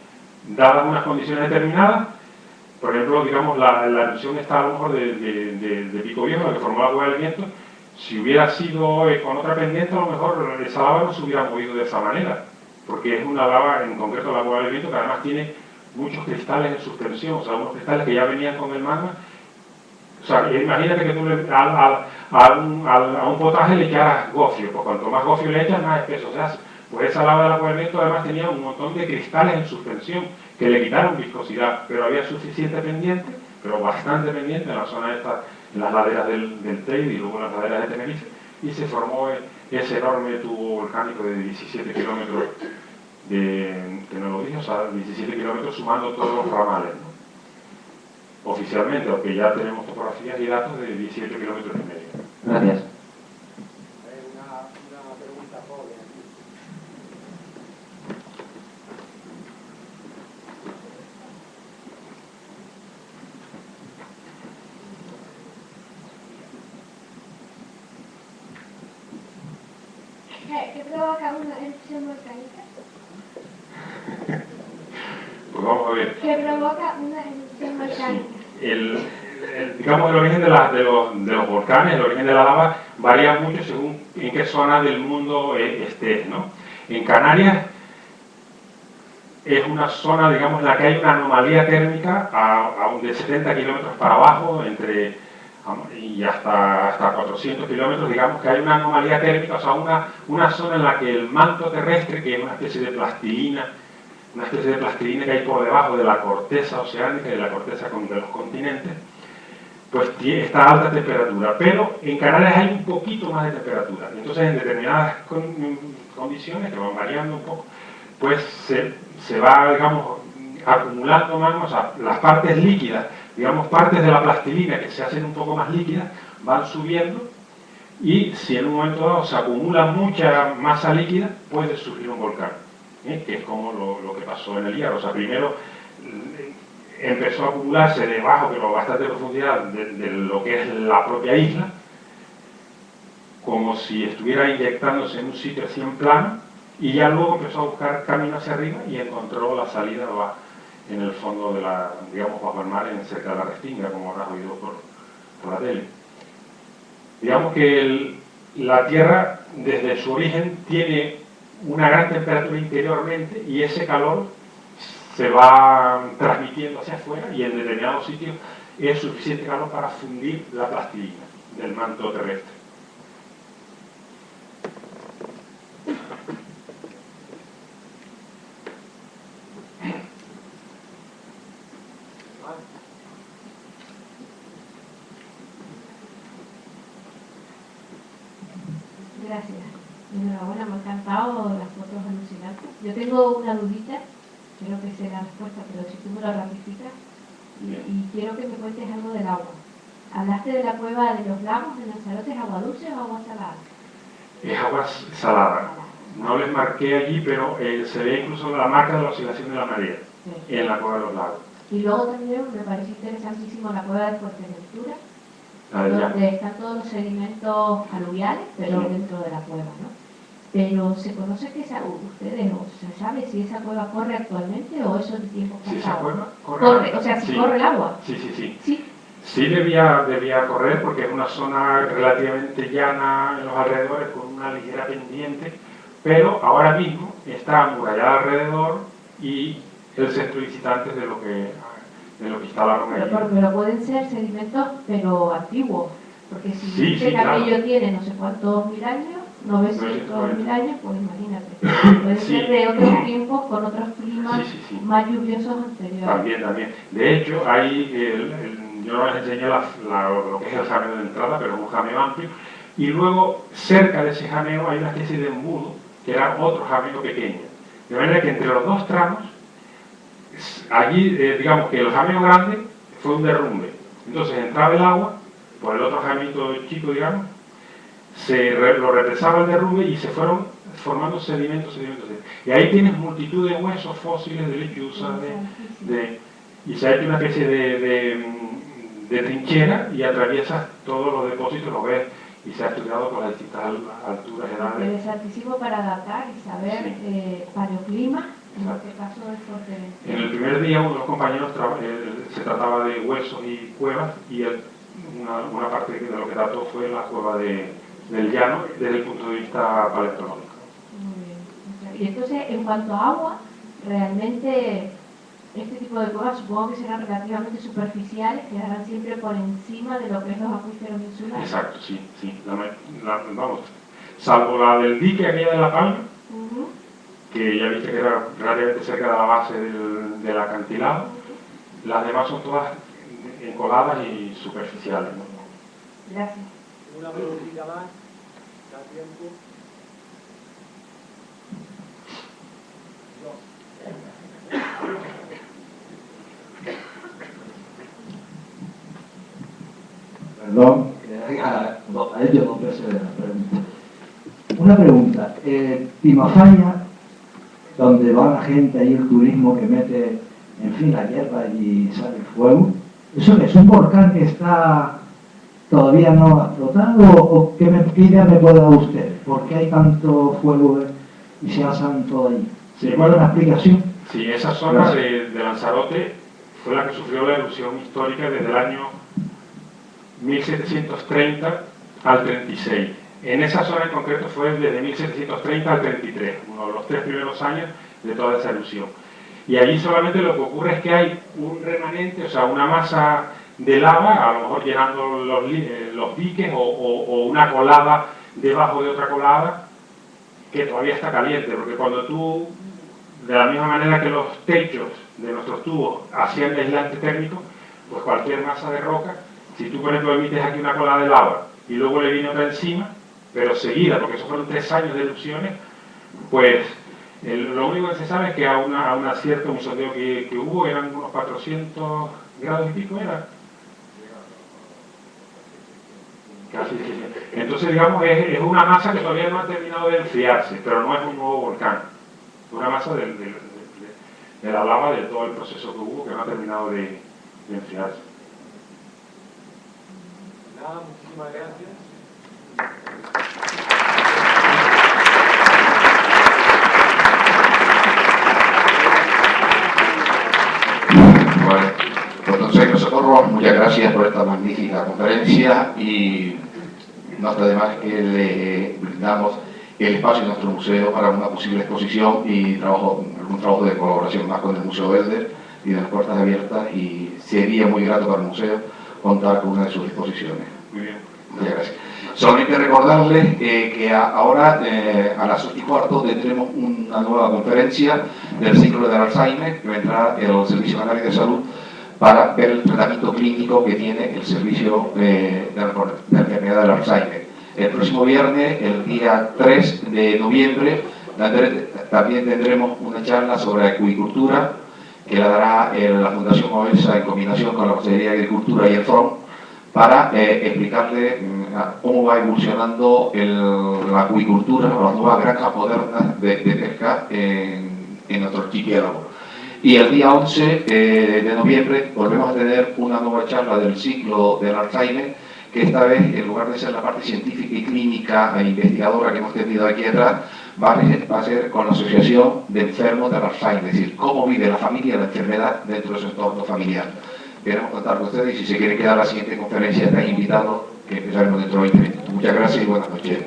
dadas unas condiciones determinadas. Por ejemplo, digamos, la erupción está a lo mejor de Pico Viejo, la que formó la Cueva del Viento, Si hubiera sido con otra pendiente, a lo mejor esa lava no se hubiera movido de esa manera, porque es una lava, en concreto la cueva del viento, que además tiene muchos cristales en suspensión, o sea, unos cristales que ya venían con el magma. O sea, imagínate que tú a un potaje le echaras gofio, pues cuanto más gofio le echas, más espeso se hace. Pues esa lava de la cueva del viento además tenía un montón de cristales en suspensión que le quitaron viscosidad, pero había suficiente pendiente, pero bastante pendiente en la zona esta, en las laderas del Teide y luego en las laderas de Tenerife, y se formó ese enorme tubo volcánico de 17 kilómetros, que no lo dije, o sea, 17 kilómetros sumando todos los ramales, ¿no? Oficialmente, aunque ya tenemos fotografías y datos de 17 kilómetros y medio. Gracias. Una pregunta pobre aquí. ¿Qué provoca una erupción volcánica? Pues vamos a ver. ¿Qué provoca una erupción volcánica? Digamos, el origen de los volcanes, el origen de la lava, varía mucho según en qué zona del mundo estés, ¿no? En Canarias es una zona, digamos, en la que hay una anomalía térmica de 70 kilómetros para abajo, y hasta 400 kilómetros, digamos que hay una anomalía térmica, o sea, una zona en la que el manto terrestre, que es una especie de plastilina que hay por debajo de la corteza oceánica y de la corteza de los continentes, pues está a alta temperatura, pero en Canarias hay un poquito más de temperatura. Entonces, en determinadas condiciones, que van variando un poco, pues se va, digamos, acumulando magma, o sea, las partes líquidas, digamos, partes de la plastilina que se hacen un poco más líquidas, van subiendo, y si en un momento dado se acumula mucha masa líquida, puede surgir un volcán, que es como lo que pasó en el Hierro. O sea, primero empezó a acumularse debajo, pero a bastante profundidad, de lo que es la propia isla, como si estuviera inyectándose en un sitio así en plano, y ya luego empezó a buscar camino hacia arriba y encontró la salida en el fondo de digamos, bajo el mar, cerca de la Restinga, como habrás oído por la tele. Digamos que la Tierra, desde su origen, tiene una gran temperatura interiormente, y ese calor se va transmitiendo hacia afuera, y en determinados sitios es suficiente calor para fundir la plastilina del manto terrestre. Gracias. Enhorabuena, me ha encantado las fotos alucinantes. Yo tengo una dudita, creo que sé la respuesta, pero si tú me lo ratificas, y quiero que me cuentes algo del agua. Hablaste de la cueva de los lagos de Lanzarote, ¿es agua dulce o agua salada? Es agua salada. No les marqué allí, pero se ve incluso la marca de la oscilación de la marea en la cueva de los lagos. Y luego también me pareció interesantísimo la cueva de Fuerteventura, La del donde están todos los sedimentos aluviales, pero dentro de la cueva, ¿no? Pero se conoce que ustedes, o se sabe si esa cueva corre actualmente o eso de tiempo pasado. ¿Sí esa cueva corre? O sea, si corre el agua. Sí. Sí debía correr, porque es una zona relativamente llana en los alrededores, con una ligera pendiente, pero ahora mismo está amurallada alrededor, y el centro de visitantes de lo que instalaron allí. Pero pueden ser sedimentos, pero antiguos, porque si dice que aquello tiene no sé cuántos mil años, 900.000 años, pues imagínate. Puede ser de otros tiempos, con otros climas más lluviosos anteriores. También. De hecho, yo no les enseñé lo que es el jameo de entrada, pero es un jameo amplio, y luego cerca de ese jameo hay una especie de embudo, que era otro jameo pequeño. De manera que entre los dos tramos, allí, digamos que el jameo grande fue un derrumbe. Entonces entraba el agua por el otro jameito chico, digamos, lo represaba el derrumbe y se fueron formando sedimentos. Y ahí tienes multitud de huesos fósiles, de lechuzas, y se ha hecho una especie de trinchera, y atraviesas todos los depósitos, los ves, y se ha estudiado con las distintas alturas, edades. Interesantísimo para datar y saber paleoclima, en este caso de Fuerteventura. En el primer día, uno de los compañeros se trataba de huesos y cuevas, y una parte de lo que trató fue la cueva de del llano desde el punto de vista paleontológico. Muy bien. Y entonces, en cuanto a agua, realmente este tipo de cuevas supongo que serán relativamente superficiales, quedarán siempre por encima de lo que es los acuíferos insulares. Exacto, sí. Vamos, salvo la del dique aquella de La Palma, que ya viste que era relativamente cerca de la base del acantilado, las demás son todas encoladas y superficiales, ¿no? Gracias. Una preguntita más, da tiempo. Perdón, que haga a ellos 2 veces de la pregunta. Una pregunta. Timafalla, donde va la gente, ahí el turismo que mete, en fin, la hierba y sale el fuego, ¿eso es un volcán que está todavía no explotado o qué idea me puede dar usted? ¿Por qué hay tanto fuego y se asan todo ahí? ¿Se puede dar una explicación? Sí, esa zona de Lanzarote fue la que sufrió la erupción histórica desde el año 1730 al 36. En esa zona en concreto fue desde 1730 al 33, uno de los 3 primeros años de toda esa erupción. Y allí solamente lo que ocurre es que hay un remanente, o sea, una masa de lava, a lo mejor llenando los diques o una colada debajo de otra colada que todavía está caliente, porque cuando tú, de la misma manera que los techos de nuestros tubos hacían aislante térmico, pues cualquier masa de roca, si tú por ejemplo emites aquí una colada de lava y luego le viene otra encima, pero seguida, porque esos fueron 3 años de erupciones, pues lo único que se sabe es que a una cierta, un sondeo que hubo, eran unos 400 grados y pico, ¿era? Casi. Entonces, digamos, es una masa que todavía no ha terminado de enfriarse, pero no es un nuevo volcán. Es una masa de la lava de todo el proceso que hubo que no ha terminado de enfriarse. Nada, muchísimas gracias. Bueno, pues entonces, Socorro, muchas gracias por esta magnífica conferencia y no está de más que le brindamos el espacio en nuestro museo para una posible exposición y algún trabajo de colaboración más con el Museo Belder y de las puertas abiertas, y sería muy grato para el museo contar con una de sus exposiciones. Muy bien. Muchas gracias. Solamente recordarles que ahora a las 8:15 tendremos una nueva conferencia del ciclo del Alzheimer que vendrá el Servicio Canario de Salud para ver el tratamiento clínico que tiene el servicio de la enfermedad del Alzheimer. El próximo viernes, el día 3 de noviembre, también tendremos una charla sobre acuicultura que la dará la Fundación OESA en combinación con la Consejería de Agricultura y el FRON para explicarle cómo va evolucionando la acuicultura, las nuevas granjas modernas de pesca en nuestro archipiélago. Y el día 11 de noviembre volvemos a tener una nueva charla del ciclo del Alzheimer, que esta vez, en lugar de ser la parte científica y clínica e investigadora que hemos tenido aquí atrás, va a ser con la Asociación de Enfermos del Alzheimer, es decir, cómo vive la familia la enfermedad dentro de su entorno familiar. Queremos contar con ustedes y si se quieren quedar a la siguiente conferencia están invitados, que empezaremos dentro de 20 minutos. Muchas gracias y buenas noches.